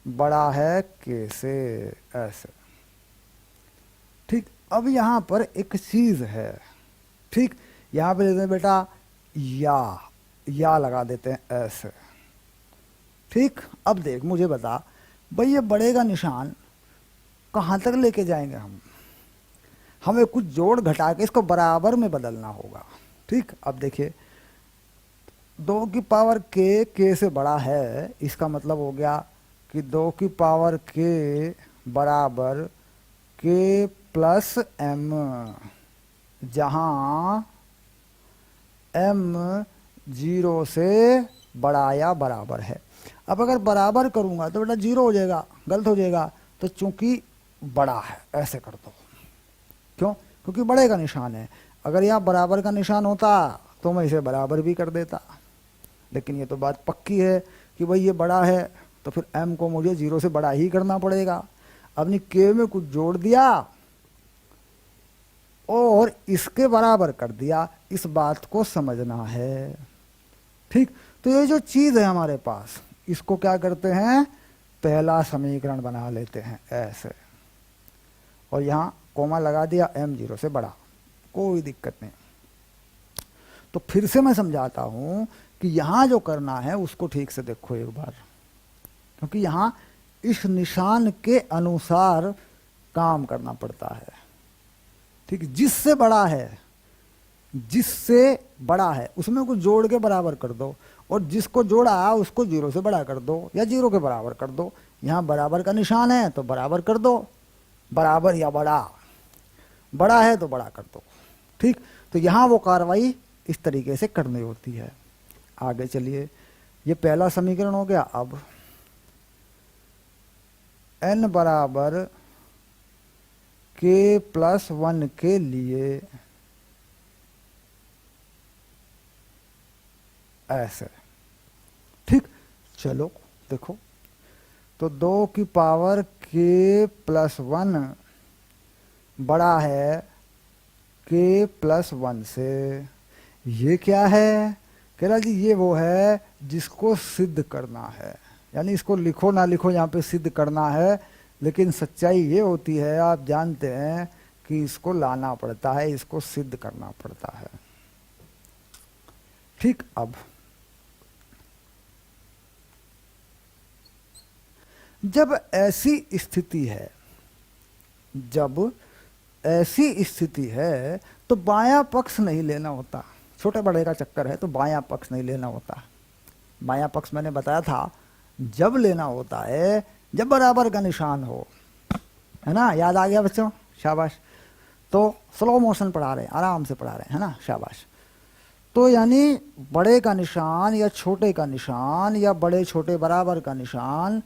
बड़ा है के से, ऐसे, ठीक? अब यहां पर एक चीज है, ठीक? यहां पे लेते हैं बेटा या लगा देते हैं ऐसे, ठीक? अब देख मुझे बता भाई, ये बड़े का निशान कहां तक लेके जाएंगे हम? हमें कुछ जोड़ घटा के इसको बराबर में बदलना होगा, ठीक? अब देखिए 2 की पावर के से बड़ा है, इसका मतलब हो गया कि 2 की पावर के बराबर के प्लस एम, जहां m जीरो से बड़ा या बराबर है। अब अगर बराबर करूंगा तो बेटा जीरो हो जाएगा, गलत हो जाएगा। तो चूंकि बड़ा है ऐसे कर दो। क्यों? क्योंकि बड़े का निशान है। अगर यहाँ बराबर का निशान होता तो मैं इसे बराबर भी कर देता, लेकिन ये तो बात पक्की है कि भाई ये बड़ा है, तो फिर m को मुझे जीरो से बड़ा ही करना पड़ेगा। अपनी k में कुछ जोड़ दिया और इसके बराबर कर दिया, इस बात को समझना है। ठीक, तो ये जो चीज है हमारे पास, इसको क्या करते हैं, पहला समीकरण बना लेते हैं ऐसे, और यहाँ कोमा लगा दिया, m जीरो से बड़ा, कोई दिक्कत नहीं। तो फिर से मैं समझाता हूं कि यहां जो करना है उसको ठीक से देखो एक बार, क्योंकि यहां इस निशान के अनुसार काम करना पड़ता है। ठीक, जिससे बड़ा है, जिससे बड़ा है उसमें कुछ जोड़ के बराबर कर दो, और जिसको जोड़ा उसको जीरो से बड़ा कर दो या जीरो के बराबर कर दो। यहां बराबर का निशान है तो बराबर कर दो, बराबर या बड़ा, बड़ा है तो बड़ा कर दो। ठीक, तो यहां वो कार्रवाई इस तरीके से करनी होती है। आगे चलिए, ये पहला समीकरण हो गया। अब n बराबर k+1 के लिए ऐसे। ठीक, चलो देखो, तो 2 की पावर k+1 बड़ा है k+1 से। ये क्या है? कह रहा जी ये वो है जिसको सिद्ध करना है, यानी इसको लिखो ना लिखो यहाँ पे सिद्ध करना है, लेकिन सच्चाई ये होती है, आप जानते हैं कि इसको लाना पड़ता है, इसको सिद्ध करना पड़ता है। ठीक, अब जब ऐसी स्थिति है, जब ऐसी स्थिति है तो बायां पक्ष नहीं लेना होता। छोटे बड़े का चक्कर है तो बायां पक्ष नहीं लेना होता। बायां पक्ष मैंने बताया था जब लेना होता है जब बराबर का निशान हो, है ना? याद आ गया बच्चों? शाबाश। तो स्लो मोशन पढ़ा रहे हैं, आराम से पढ़ा रहे हैं, है ना? शाबाश। तो यानी बड़े का निशान या छोटे का निशान या बड़े छोटे बराबर का निशान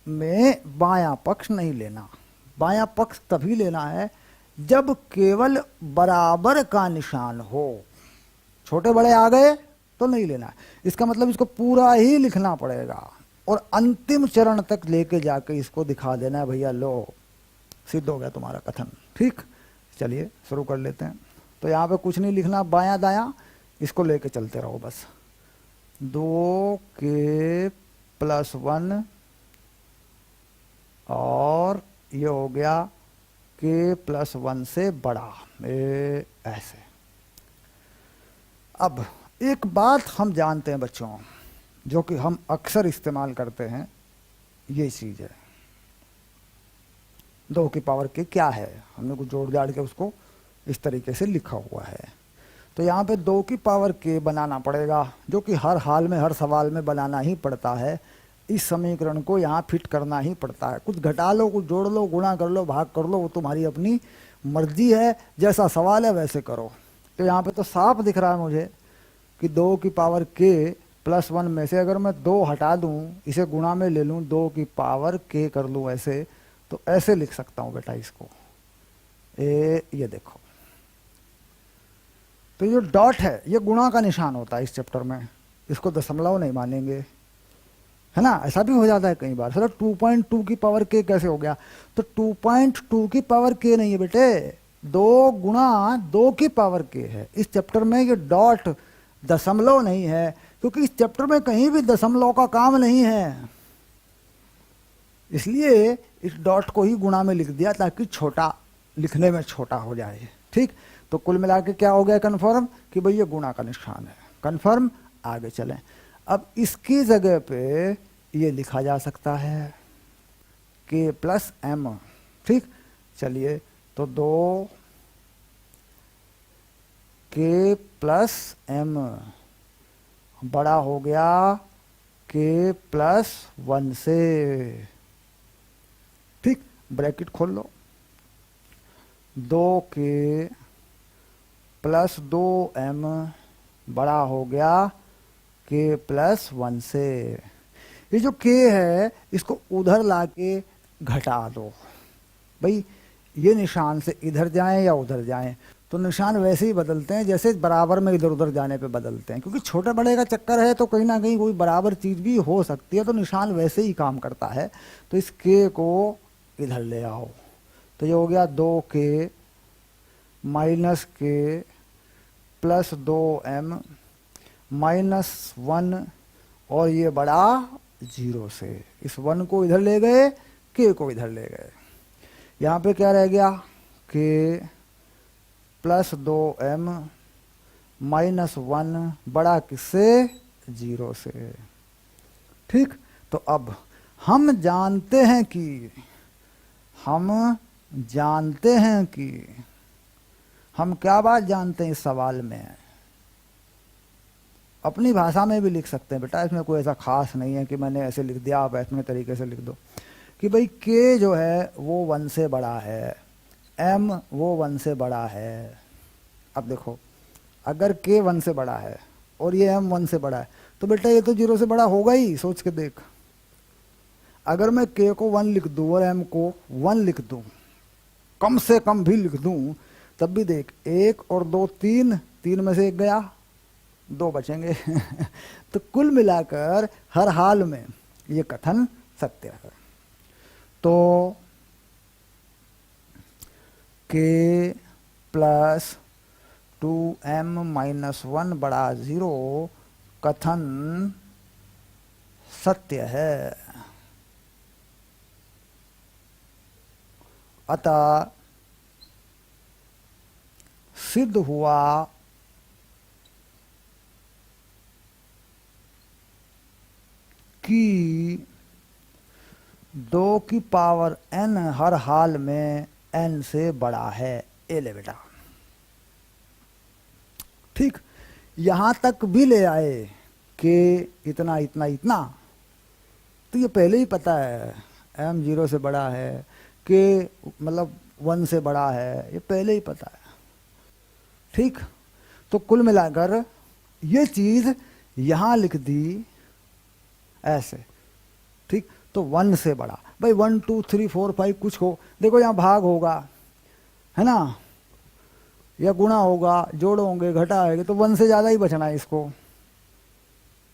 में बायां पक्ष नहीं लेना। बायां पक्ष तभी लेना है जब केवल बराबर का निशान हो। छोटे बड़े आ गए तो नहीं लेना है। इसका मतलब इसको पूरा ही लिखना पड़ेगा और अंतिम चरण तक लेके जाके इसको दिखा देना है, भैया लो सिद्ध हो गया तुम्हारा कथन। ठीक, चलिए शुरू कर लेते हैं। तो यहाँ पे कुछ नहीं लिखना, बायां दायां इसको लेके चलते रहो बस। 2k+1 और ये हो गया k+1 से बड़ा, ऐसे। अब एक बात हम जानते हैं बच्चों, जो कि हम अक्सर इस्तेमाल करते हैं, ये चीज़ है 2 की पावर k क्या है, हमने कुछ जोड़ जाड़ के उसको इस तरीके से लिखा हुआ है। तो यहाँ पे 2 की पावर k बनाना पड़ेगा, जो कि हर हाल में हर सवाल में बनाना ही पड़ता है। इस समीकरण को यहाँ फिट करना ही पड़ता है। कुछ घटा लो, कुछ जोड़ लो, गुणा कर लो, भाग कर लो, वो तुम्हारी अपनी मर्जी है, जैसा सवाल है वैसे करो। तो यहाँ पे तो साफ दिख रहा है मुझे कि 2 की पावर k+1 में से अगर मैं 2 हटा दूं, इसे गुणा में ले लूं, 2 की पावर k कर लूं ऐसे, तो ऐसे लिख सकता हूं बेटा इसको। ये देखो, तो ये डॉट है, ये गुणा का निशान होता है इस चैप्टर में, इसको दशमलव नहीं मानेंगे, है ना? ऐसा भी हो जाता है कई बार। सर 2.2 की पावर k कैसे हो गया? तो 2.2 की पावर k नहीं है बेटे, 2 गुणा 2 की पावर k है। इस चैप्टर में ये डॉट दशमलव नहीं है, क्योंकि इस चैप्टर में कहीं भी दशमलव का काम नहीं है, इसलिए इस डॉट को ही गुणा में लिख दिया ताकि छोटा, लिखने में छोटा हो जाए। ठीक, तो कुल मिला के क्या हो गया कन्फर्म कि भाई ये गुणा का निशान है। कन्फर्म, आगे चलें। अब इसकी जगह पे ये लिखा जा सकता है k+m। ठीक, चलिए, तो 2k+m बड़ा हो गया k+1 से। ठीक, ब्रैकेट खोल लो, 2k+2m बड़ा हो गया k प्लस 1 से। ये जो k है इसको उधर लाके घटा दो। भाई ये निशान से इधर जाएं या उधर जाएं तो निशान वैसे ही बदलते हैं जैसे बराबर में इधर उधर जाने पे बदलते हैं, क्योंकि छोटे बड़े का चक्कर है तो कहीं ना कहीं कोई बराबर चीज़ भी हो सकती है, तो निशान वैसे ही काम करता है। तो इस k को इधर ले आओ, तो ये हो गया 2k minus k plus 2m minus 1, और ये बड़ा 0 से। इस 1 को इधर ले गए, k को इधर ले गए। यहाँ पे क्या रह गया, k प्लस 2m माइनस 1 बड़ा किससे, 0 से। ठीक, तो अब हम जानते हैं कि हम क्या बात जानते हैं इस सवाल में। अपनी भाषा में भी लिख सकते हैं बेटा, इसमें कोई ऐसा खास नहीं है कि मैंने ऐसे लिख दिया आप ऐसे तरीके से लिख दो कि भाई k जो है वो 1 से बड़ा है, m वो 1 से बड़ा है। अब देखो अगर k 1 से बड़ा है और ये m 1 से बड़ा है तो बेटा ये तो 0 से बड़ा होगा ही, सोच के देख। अगर मैं k को 1 लिख दूं और m को 1 लिख दूं, कम से कम भी लिख दूं, तब भी देख 1 और 2 3, 3 में से 1 गया, 2 बचेंगे। तो कुल मिलाकर हर हाल में ये कथन सत्य है। तो k प्लस 2m माइनस 1 बड़ा 0 कथन सत्य है। अतः सिद्ध हुआ कि 2 की पावर n हर हाल में n से बड़ा है। ए ले बेटा, ठीक, यहां तक भी ले आए कि इतना इतना इतना, तो ये पहले ही पता है m 0 से बड़ा है, k मतलब 1 से बड़ा है, ये पहले ही पता है। ठीक, तो कुल मिलाकर ये चीज यहां लिख दी ऐसे। ठीक, तो 1 से बड़ा, भाई 1 2 3 4 5 कुछ हो, देखो यहाँ भाग होगा है ना, या गुणा होगा, जोड़ होंगे, घटा आएगा, तो 1 से ज़्यादा ही बचना है इसको।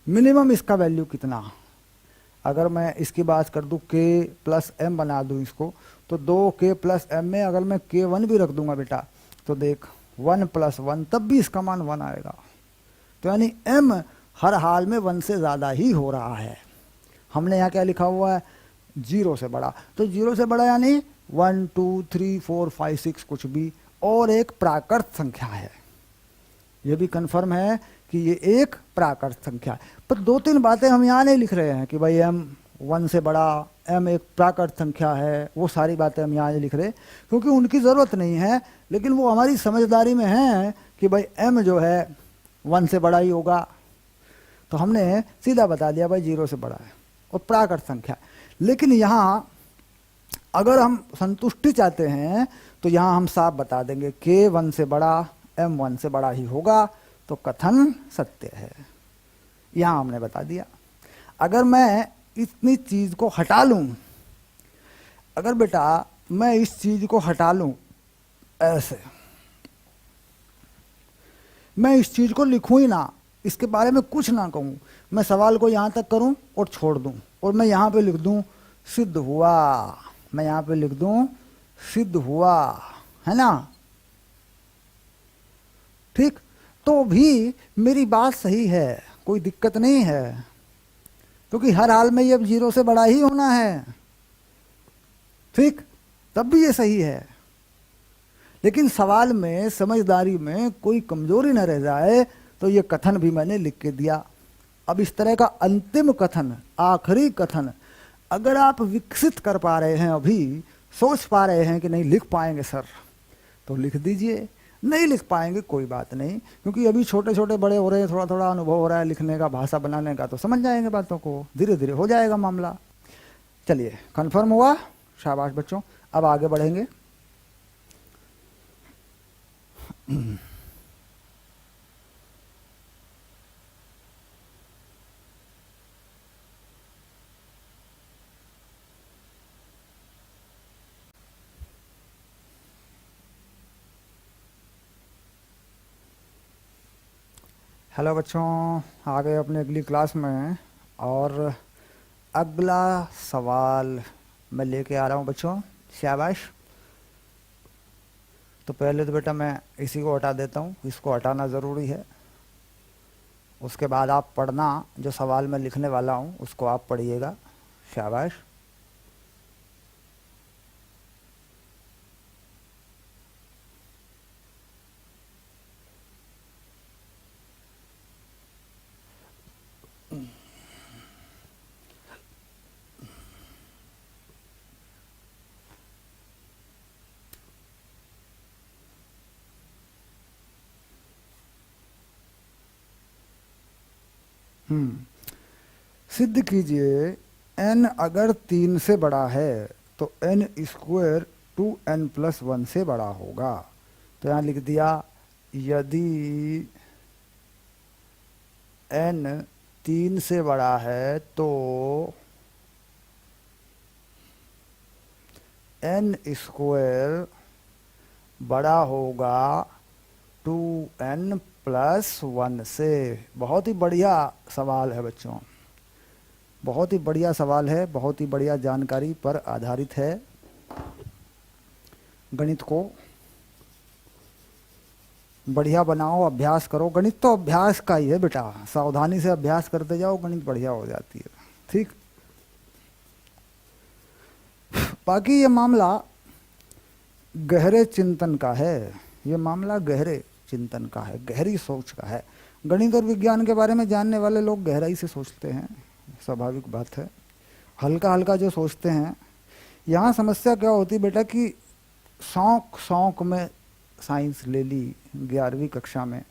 मिनिमम इसका वैल्यू कितना, अगर मैं इसकी बात कर दूं k प्लस m बना दूं इसको, तो 2k प्लस m में अगर मैं k1 भी रख दूंगा बेटा, तो देख 1 प्लस 1 तब भी इसका मान 1 आएगा। तो यानी m हर हाल में 1 से ज़्यादा ही हो रहा है। हमने यहाँ क्या लिखा हुआ है, 0 से बड़ा, तो 0 से बड़ा यानी 1 2 3 4 5 6 कुछ भी, और एक प्राकृत संख्या है। ये भी कंफर्म है कि ये एक प्राकृत संख्या है। पर 2-3 बातें हम यहाँ नहीं लिख रहे हैं कि भाई m 1 से बड़ा, m एक प्राकृत संख्या है, वो सारी बातें हम यहाँ नहीं लिख रहे क्योंकि उनकी ज़रूरत नहीं है, लेकिन वो हमारी समझदारी में है कि भाई m जो है 1 से बड़ा ही होगा। तो हमने सीधा बता दिया भाई 0 से बड़ा है और प्राकृत संख्या। लेकिन यहाँ अगर हम संतुष्टि चाहते हैं तो यहाँ हम साफ बता देंगे k 1 से बड़ा, m 1 से बड़ा ही होगा, तो कथन सत्य है। यहाँ हमने बता दिया। अगर मैं इतनी चीज को हटा लूं, अगर बेटा मैं इस चीज को हटा लूं ऐसे, मैं इस चीज को लिखूं ही ना, इसके बारे में कुछ ना कहूं, मैं सवाल को यहां तक करूं और छोड़ दूं, और मैं यहां पे लिख दूं सिद्ध हुआ, मैं यहां पे लिख दूं सिद्ध हुआ, है ना, ठीक, तो भी मेरी बात सही है, कोई दिक्कत नहीं है, क्योंकि हर हाल में ये अब 0 से बड़ा ही होना है। ठीक, तब भी ये सही है। लेकिन सवाल में, समझदारी में कोई कमजोरी न रह जाए, तो ये कथन भी मैंने लिख के दिया। अब इस तरह का अंतिम कथन, आखिरी कथन अगर आप विकसित कर पा रहे हैं, अभी सोच पा रहे हैं कि नहीं लिख पाएंगे सर, तो लिख दीजिए। नहीं लिख पाएंगे कोई बात नहीं, क्योंकि अभी छोटे छोटे बड़े हो रहे हैं, थोड़ा थोड़ा अनुभव हो रहा है लिखने का, भाषा बनाने का, तो समझ जाएंगे बातों को, धीरे धीरे हो जाएगा मामला। चलिए, कंफर्म हुआ, शाबाश बच्चों। अब आगे बढ़ेंगे। हेलो बच्चों, आ गए अपने अगली क्लास में। और अगला सवाल मैं लेके आ रहा हूँ बच्चों। शाबाश। तो पहले तो बेटा मैं इसी को हटा देता हूँ, इसको हटाना ज़रूरी है। उसके बाद आप पढ़ना, जो सवाल मैं लिखने वाला हूँ उसको आप पढ़िएगा। शाबाश। सिद्ध कीजिए n अगर 3 से बड़ा है तो n स्क्वायर 2n+1 से बड़ा होगा। तो यहाँ लिख दिया, यदि n 3 से बड़ा है तो n स्क्वायर बड़ा होगा 2n+1 से। बहुत ही बढ़िया सवाल है बच्चों, बहुत ही बढ़िया सवाल है, बहुत ही बढ़िया जानकारी पर आधारित है। गणित को बढ़िया बनाओ, अभ्यास करो। गणित तो अभ्यास का ही है बेटा, सावधानी से अभ्यास करते जाओ, गणित बढ़िया हो जाती है। ठीक। बाकी ये मामला गहरे चिंतन का है, ये मामला गहरे चिंतन का है, गहरी सोच का है। गणित और विज्ञान के बारे में जानने वाले लोग गहराई से सोचते हैं, स्वाभाविक बात है। हल्का हल्का जो सोचते हैं, यहाँ समस्या क्या होती बेटा कि शौक शौक में साइंस ले ली, 11वीं कक्षा में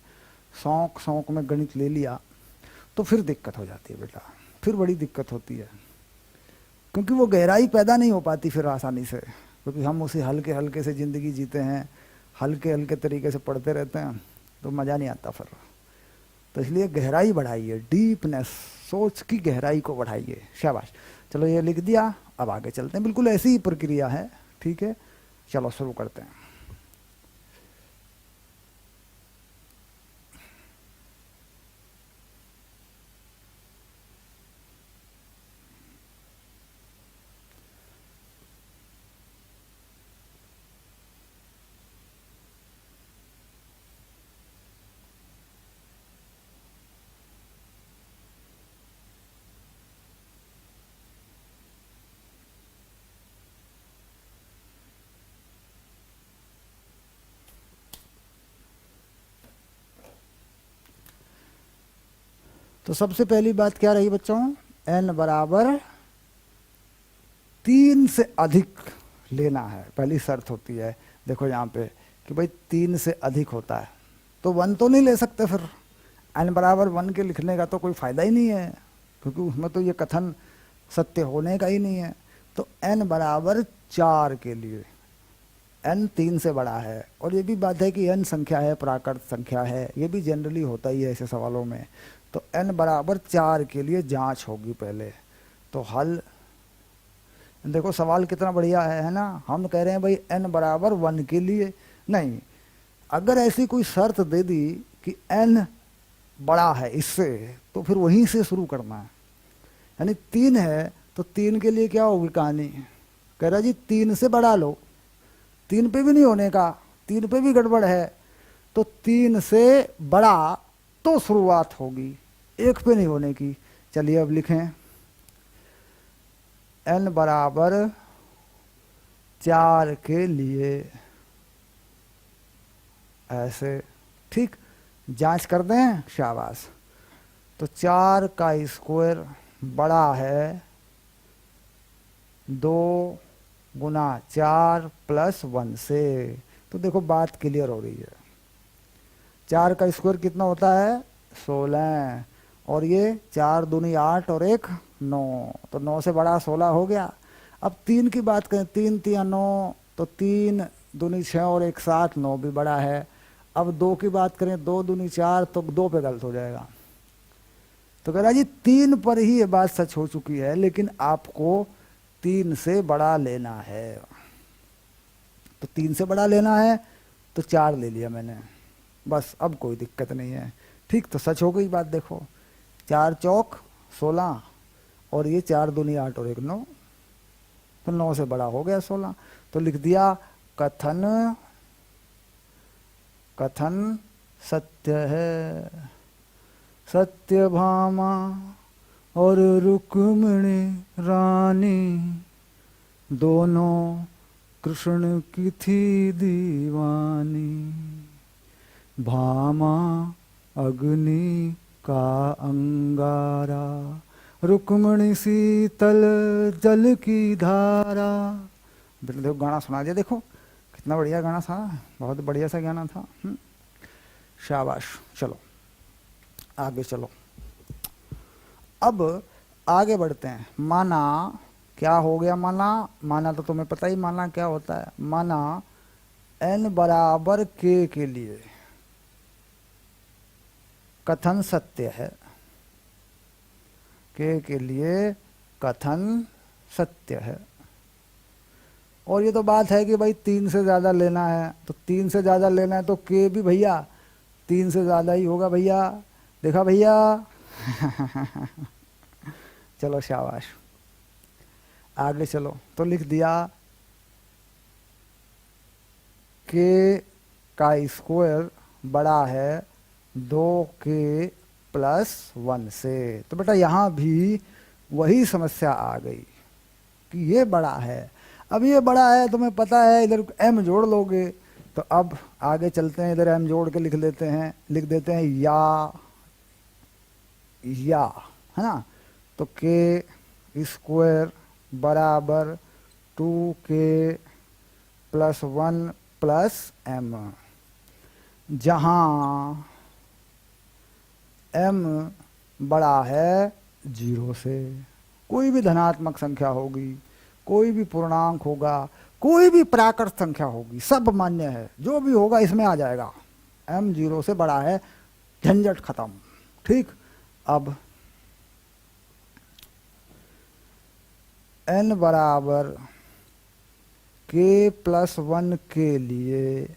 शौक शौक में गणित ले लिया, तो फिर दिक्कत हो जाती है बेटा, फिर बड़ी दिक्कत होती है। क्योंकि वो गहराई पैदा नहीं हो पाती फिर आसानी से, क्योंकि हम उसी हल्के हल्के से ज़िंदगी जीते हैं, हल्के हल्के तरीके से पढ़ते रहते हैं, तो मज़ा नहीं आता फिर। तो इसलिए गहराई बढ़ाइए, डीपनेस, सोच की गहराई को बढ़ाइए। शाबाश। चलो ये लिख दिया, अब आगे चलते हैं। बिल्कुल ऐसी ही प्रक्रिया है। ठीक है, चलो शुरू करते हैं। तो सबसे पहली बात क्या रही बच्चों, n बराबर 3 से अधिक लेना है, पहली शर्त होती है। देखो यहाँ पे कि भाई 3 से अधिक होता है, तो 1 तो नहीं ले सकते फिर। n बराबर 1 के लिखने का तो कोई फ़ायदा ही नहीं है, क्योंकि उसमें तो ये कथन सत्य होने का ही नहीं है। तो n बराबर 4 के लिए n 3 से बड़ा है, और ये भी बात है कि n संख्या है, प्राकृत संख्या है, ये भी जनरली होता ही है ऐसे सवालों में। तो n बराबर 4 के लिए जांच होगी पहले। तो हल, देखो सवाल कितना बढ़िया है ना। हम कह रहे हैं भाई n बराबर 1 के लिए नहीं, अगर ऐसी कोई शर्त दे दी कि n बड़ा है इससे, तो फिर वहीं से शुरू करना है। यानी 3 है तो 3 के लिए क्या होगी कहानी, कह रहा जी 3 से बढ़ा लो, 3 पे भी नहीं होने का, 3 पे भी गड़बड़ है, तो 3 से बड़ा तो शुरुआत होगी, 1 पे नहीं होने की। चलिए अब लिखें, n बराबर 4 के लिए ऐसे। ठीक, जांच कर दें। शाबाश। तो 4 का स्क्वायर बड़ा है 2 गुना 4 + 1 से। तो देखो बात क्लियर हो रही है, 4 का स्क्वायर कितना होता है 16, और ये 4 दूनी 8 और 1 9, तो 9 से बड़ा 16 हो गया। अब 3 की बात करें, 3 3 9, तो 3 दूनी 6 और 1 7, 9 भी बड़ा है। अब 2 की बात करें, 2 दूनी 4, तो 2 पे गलत हो जाएगा। तो कह रहा जी 3 पर ही ये बात सच हो चुकी है, लेकिन आपको 3 से बड़ा लेना है। तो 3 से बड़ा लेना है तो 4 ले लिया मैंने, बस अब कोई दिक्कत नहीं है। ठीक, तो सच हो गई बात। देखो, 4 चौक 16 और ये 4 दूनी 8 और 1 9, तो 9 से बड़ा हो गया 16। तो लिख दिया कथन, कथन सत्य है। सत्यभामा और रुक्मिणी रानी दोनों कृष्ण की थी दीवानी। भामा अग्नि का अंगारा, रुक्मिणी शीतल जल की धारा। देखो गाना सुना दिया, देखो कितना बढ़िया गाना था, बहुत बढ़िया सा गाना था। शाबाश। चलो आगे चलो, अब आगे बढ़ते हैं। माना क्या हो गया? माना, माना तो तुम्हें पता ही माना क्या होता है। माना n बराबर k के लिए कथन सत्य है। k के लिए कथन सत्य है। और ये तो बात है कि भाई 3 से ज़्यादा लेना है, तो 3 से ज़्यादा लेना है तो k भी भैया 3 से ज़्यादा ही होगा भैया। देखा भैया? चलो शाबाश, आगे चलो। तो लिख दिया k का स्क्वायर बड़ा है 2k + 1 से। तो बेटा यहाँ भी वही समस्या आ गई कि ये बड़ा है। अब ये बड़ा है, तुम्हें पता है, इधर m जोड़ लोगे। तो अब आगे चलते हैं, इधर m जोड़ के लिख लेते हैं, लिख देते हैं या, है ना। तो k स्क्वायर बराबर 2k + 1 + m, जहाँ m बड़ा है 0 से। कोई भी धनात्मक संख्या होगी, कोई भी पूर्णांक होगा, कोई भी प्राकृत संख्या होगी, सब मान्य है। जो भी होगा इसमें आ जाएगा। m 0 से बड़ा है, झंझट खत्म। ठीक, अब n बराबर k + 1 के लिए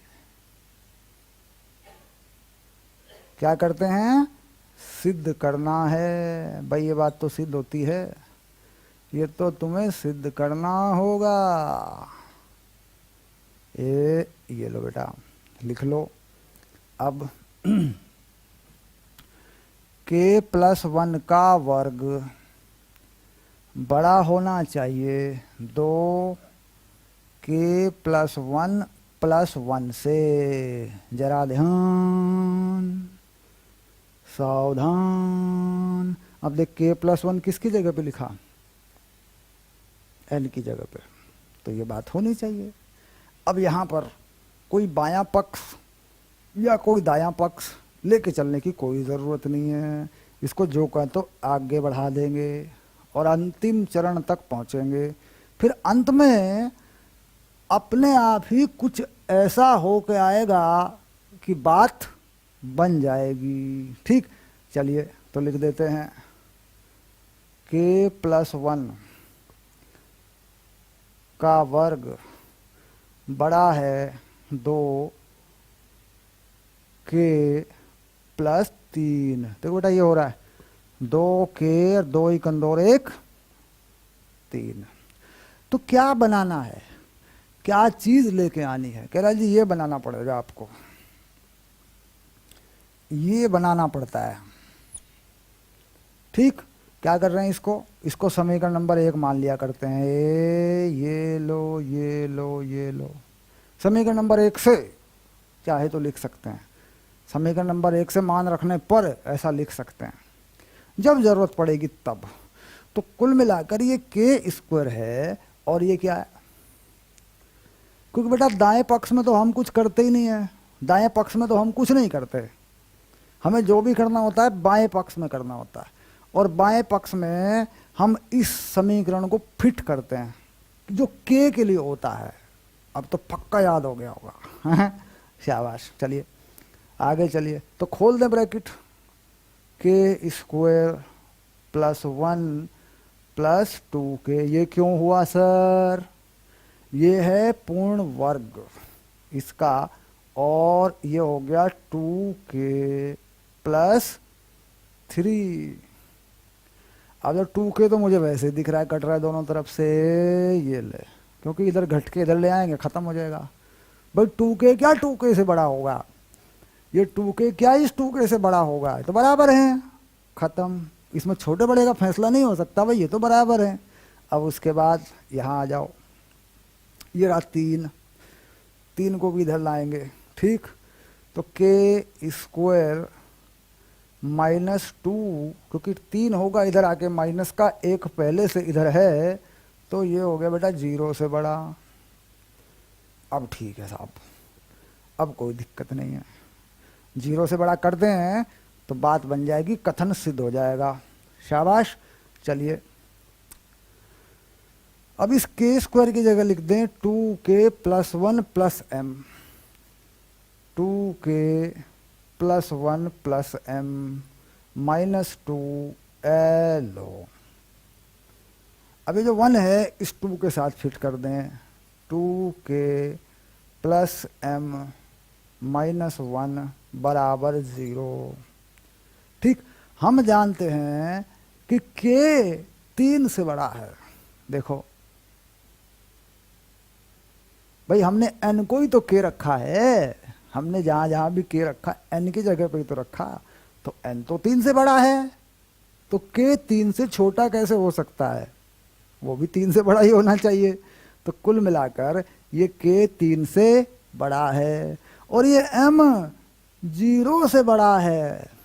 क्या करते हैं? सिद्ध करना है। भाई ये बात तो सिद्ध होती है, ये तो तुम्हें सिद्ध करना होगा। ये लो बेटा, लिख लो। अब k + 1 का वर्ग बड़ा होना चाहिए 2k + 1 + 1 से। जरा ध्यान, सावधान। अब देख, k + 1 किसकी जगह पे लिखा? n की जगह पे। तो ये बात होनी चाहिए। अब यहाँ पर कोई बायां पक्ष या कोई दायां पक्ष लेके चलने की कोई ज़रूरत नहीं है। इसको जो कहें तो आगे बढ़ा देंगे और अंतिम चरण तक पहुँचेंगे। फिर अंत में अपने आप ही कुछ ऐसा हो के आएगा कि बात बन जाएगी। ठीक, चलिए तो लिख देते हैं k + 1 का वर्ग बड़ा है 2k + 3। देखो बेटा, ये हो रहा है 2k और 2 = 1 3। तो क्या बनाना है, क्या चीज लेके आनी है? कह रहा जी ये बनाना पड़ेगा आपको, ये बनाना पड़ता है। ठीक, क्या कर रहे हैं? इसको समीकरण नंबर 1 मान लिया करते हैं। ये लो, ये लो, ये लो। समीकरण नंबर 1 से चाहे तो लिख सकते हैं, समीकरण नंबर 1 से मान रखने पर ऐसा लिख सकते हैं, जब जरूरत पड़ेगी तब। तो कुल मिलाकर ये k² है और ये क्या है? क्योंकि बेटा दाएं पक्ष में तो हम कुछ करते ही नहीं है, दाएं पक्ष में तो हम कुछ नहीं करते। हमें जो भी करना होता है बाएं पक्ष में करना होता है, और बाएं पक्ष में हम इस समीकरण को फिट करते हैं जो k के लिए होता है। अब तो पक्का याद हो गया होगा। शाबाश। चलिए आगे चलिए, तो खोल दें ब्रैकेट। k² + 1 + 2k। ये क्यों हुआ सर? ये है पूर्ण वर्ग, इसका और ये हो गया 2k प्लस 3। अब जो 2k तो मुझे वैसे ही दिख रहा है कट रहा है दोनों तरफ से, ये ले, क्योंकि इधर घट के इधर ले आएंगे खत्म हो जाएगा। भाई 2k क्या 2k से बड़ा होगा, ये 2k क्या इस 2k से बड़ा होगा, तो बराबर है, खत्म। इसमें छोटे बड़े का फैसला नहीं हो सकता भाई, ये तो बराबर है। अब उसके बाद यहाँ आ जाओ, ये रहा 3, 3 को भी इधर लाएंगे, ठीक। तो k स्क्वायर माइनस 2, क्योंकि 3 होगा इधर आके माइनस का 1 पहले से इधर है, तो ये हो गया बेटा 0 से बड़ा। अब ठीक है साहब, अब कोई दिक्कत नहीं है, 0 से बड़ा कर दें तो बात बन जाएगी, कथन सिद्ध हो जाएगा। शाबाश। चलिए अब इस k स्क्वायर की जगह लिख दें 2k plus 1 plus m, 2k plus 1 plus m minus 2 लो। अब ये जो 1 है इस 2 के साथ फिट कर दें, 2k प्लस m माइनस 1 बराबर 0। ठीक, हम जानते हैं कि k 3 से बड़ा है। देखो भाई, हमने n को ही तो k रखा है, हमने जहां जहां भी k रखा n की जगह पे ही तो रखा, तो n तो 3 से बड़ा है, तो k 3 से छोटा कैसे हो सकता है, वो भी 3 से बड़ा ही होना चाहिए। तो कुल मिलाकर ये k 3 से बड़ा है, और ये m 0 से बड़ा है।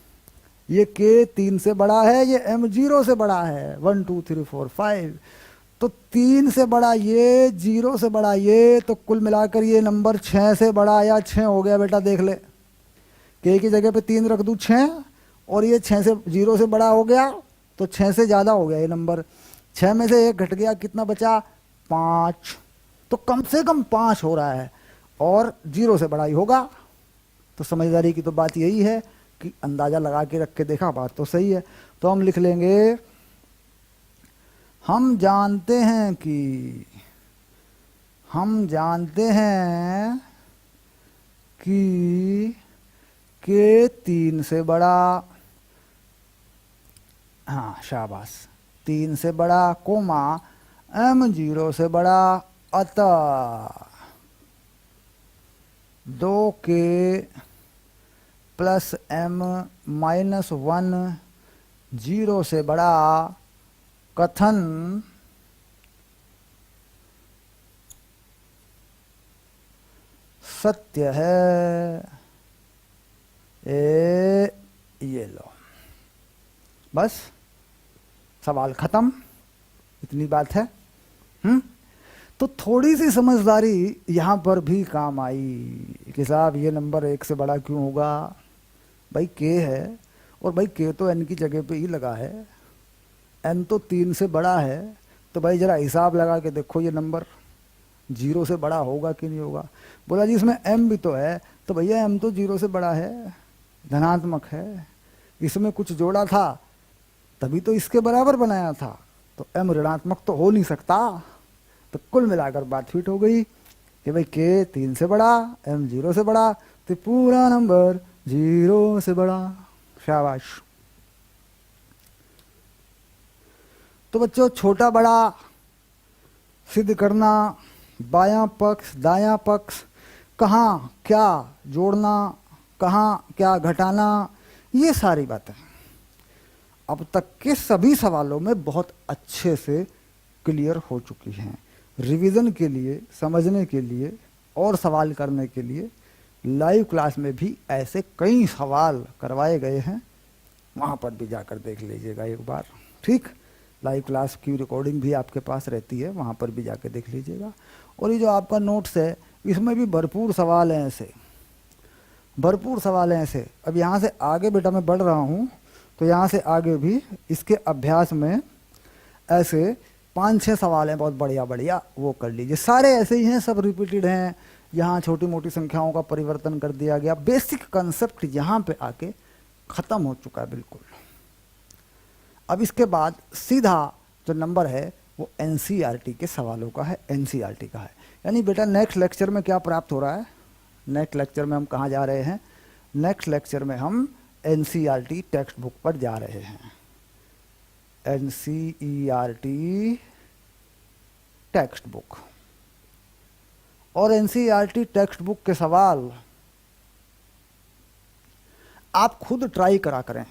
ये k 3 से बड़ा है, ये m 0 से बड़ा है। 1 2 3 4 5, तो 3 से बड़ा ये, 0 से बड़ा ये, तो कुल मिलाकर ये नंबर 6 से बड़ा या 6 हो गया बेटा। देख ले, k की जगह पे 3 रख दूं 6, और ये 6 से 0 से बड़ा हो गया, तो 6 से ज़्यादा हो गया ये नंबर। 6 में से 1 घट गया, कितना बचा 5, तो कम से कम 5 हो रहा है, और 0 से बड़ा ही होगा। तो समझदारी की तो बात यही है कि अंदाज़ा लगा के रख के देखा, बात तो सही है। तो हम लिख लेंगे, हम जानते हैं कि k 3 से बड़ा, हाँ शाबाश, 3 से बड़ा, कोमा m 0 से बड़ा, अतः 2k प्लस m माइनस 1 0 से बड़ा कथन सत्य है। ये लो, बस सवाल खत्म, इतनी बात है। तो थोड़ी सी समझदारी यहाँ पर भी काम आई कि साहब ये नंबर 1 से बड़ा क्यों होगा, भाई k है, और भाई k तो n की जगह पे ही लगा है, n तो 3 से बड़ा है, तो भाई जरा हिसाब लगा के देखो ये नंबर 0 से बड़ा होगा कि नहीं होगा। बोला जी इसमें m भी तो है, तो भैया m तो 0 से बड़ा है, धनात्मक है, इसमें कुछ जोड़ा था तभी तो इसके बराबर बनाया था, तो m ऋणात्मक तो हो नहीं सकता। तो कुल मिलाकर बात फिट हो गई कि भाई k 3 से बड़ा, m 0 से बड़ा, तो पूरा नंबर 0 से बड़ा। शाबाश। तो बच्चों, छोटा बड़ा सिद्ध करना, बायां पक्ष दायां पक्ष, कहाँ क्या जोड़ना, कहाँ क्या घटाना, ये सारी बातें अब तक के सभी सवालों में बहुत अच्छे से क्लियर हो चुकी हैं। रिवीजन के लिए, समझने के लिए और सवाल करने के लिए लाइव क्लास में भी ऐसे कई सवाल करवाए गए हैं, वहाँ पर भी जाकर देख लीजिएगा एक बार। ठीक, लाइव क्लास की रिकॉर्डिंग भी आपके पास रहती है, वहाँ पर भी जाकर देख लीजिएगा। और ये जो आपका नोट्स है, इसमें भी भरपूर सवाल हैं ऐसे, भरपूर सवाल हैं ऐसे। अब यहाँ से आगे बेटा मैं बढ़ रहा हूँ, तो यहाँ से आगे भी इसके अभ्यास में ऐसे 5-6 सवाल हैं बहुत बढ़िया बढ़िया, वो कर लीजिए। सारे ऐसे ही हैं, सब रिपीटेड हैं। यहाँ छोटी मोटी संख्याओं का परिवर्तन कर दिया गया, बेसिक कंसेप्ट यहाँ पे आके ख़त्म हो चुका है बिल्कुल। अब इसके बाद सीधा जो नंबर है वो एनसीईआरटी के सवालों का है, एनसीईआरटी का है। यानी बेटा नेक्स्ट लेक्चर में क्या प्राप्त हो रहा है, नेक्स्ट लेक्चर में हम कहाँ जा रहे हैं? नेक्स्ट लेक्चर में हम एनसीईआरटी टेक्स्ट बुक पर जा रहे हैं। एनसीईआरटी टेक्स्ट बुक, और एनसीईआरटी टेक्स्ट बुक के सवाल आप खुद ट्राई करा करें।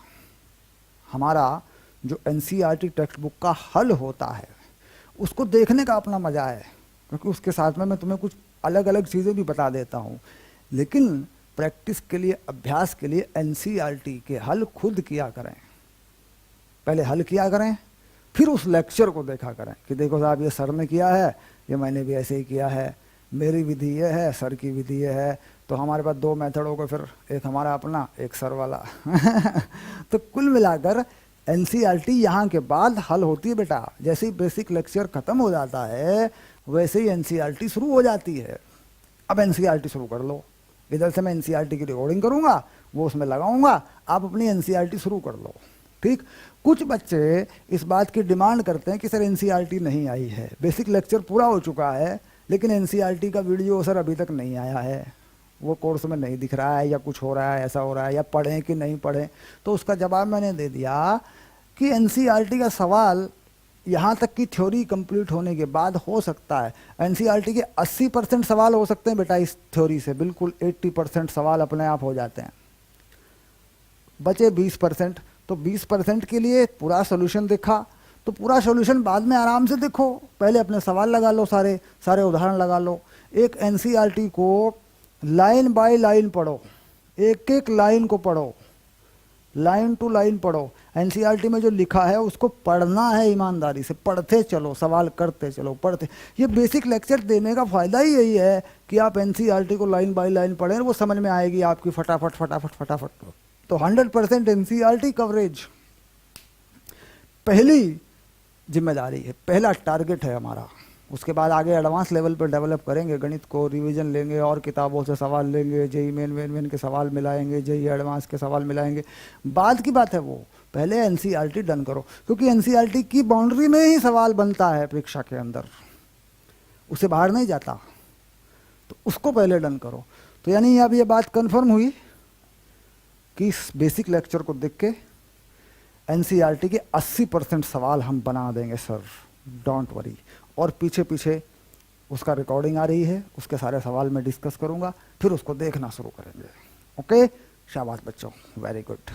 हमारा जो एनसीईआरटी टेक्स्ट बुक का हल होता है उसको देखने का अपना मज़ा है, क्योंकि उसके साथ में मैं तुम्हें कुछ अलग अलग चीज़ें भी बता देता हूँ। लेकिन प्रैक्टिस के लिए, अभ्यास के लिए एनसीईआरटी के हल खुद किया करें। पहले हल किया करें, फिर उस लेक्चर को देखा करें कि देखो साहब ये सर ने किया है, ये मैंने भी ऐसे ही किया है, मेरी विधि ये है, सर की विधि ये है। तो हमारे पास दो मेथड हो गए फिर, एक हमारा अपना, एक सर वाला। तो कुल मिलाकर एनसीईआरटी यहाँ के बाद हल होती है बेटा। जैसे ही बेसिक लेक्चर खत्म हो जाता है वैसे ही एनसीईआरटी शुरू हो जाती है। अब एनसीईआरटी शुरू कर लो। इधर से मैं एनसीईआरटी की रिकॉर्डिंग करूँगा, वो उसमें लगाऊंगा, आप अपनी एनसीईआरटी शुरू कर लो। ठीक। कुछ बच्चे इस बात की डिमांड करते हैं कि सर एनसीईआरटी नहीं आई है, बेसिक लेक्चर पूरा हो चुका है लेकिन एनसीईआरटी का वीडियो सर अभी तक नहीं आया है, वो कोर्स में नहीं दिख रहा है, या कुछ हो रहा है, ऐसा हो रहा है, या पढ़ें कि नहीं पढ़ें। तो उसका जवाब मैंने दे दिया कि एनसीईआरटी का सवाल यहाँ तक की थ्योरी कंप्लीट होने के बाद हो सकता है। एनसीईआरटी के 80% सवाल हो सकते हैं बेटा इस थ्योरी से, बिल्कुल 80% सवाल अपने आप हो जाते हैं। बचे 20%, तो 20% के लिए पूरा सोल्यूशन देखा, तो पूरा सोल्यूशन बाद में आराम से देखो। पहले अपने सवाल लगा लो, सारे सारे उदाहरण लगा लो। एक एनसीईआरटी को लाइन बाय लाइन पढ़ो, एक एक लाइन को पढ़ो, लाइन टू लाइन पढ़ो। एनसीईआरटी में जो लिखा है उसको पढ़ना है, ईमानदारी से पढ़ते चलो, सवाल करते चलो, पढ़ते। ये बेसिक लेक्चर देने का फ़ायदा ही यही है कि आप एनसीईआरटी को लाइन बाय लाइन पढ़ें, वो समझ में आएगी आपकी फटाफट फटाफट फटाफट। तो 100% एनसीईआरटी कवरेज पहली जिम्मेदारी है, पहला टारगेट है हमारा। उसके बाद आगे एडवांस लेवल पर डेवलप करेंगे, गणित को रिवीजन लेंगे और किताबों से सवाल लेंगे, जेई मेन के सवाल मिलाएंगे, जेई एडवांस के सवाल मिलाएंगे, बाद की बात है वो। पहले एनसीईआरटी डन करो, क्योंकि एनसीईआरटी की बाउंड्री में ही सवाल बनता है परीक्षा के अंदर, उससे बाहर नहीं जाता। तो उसको पहले डन करो। तो यानी अब ये बात कन्फर्म हुई कि इस बेसिक लेक्चर को देख के एनसीईआरटी के 80% सवाल हम बना देंगे सर, डोंट वरी। और पीछे पीछे उसका रिकॉर्डिंग आ रही है, उसके सारे सवाल मैं डिस्कस करूंगा, फिर उसको देखना शुरू करेंगे। ओके, शाबाश बच्चों, वेरी गुड।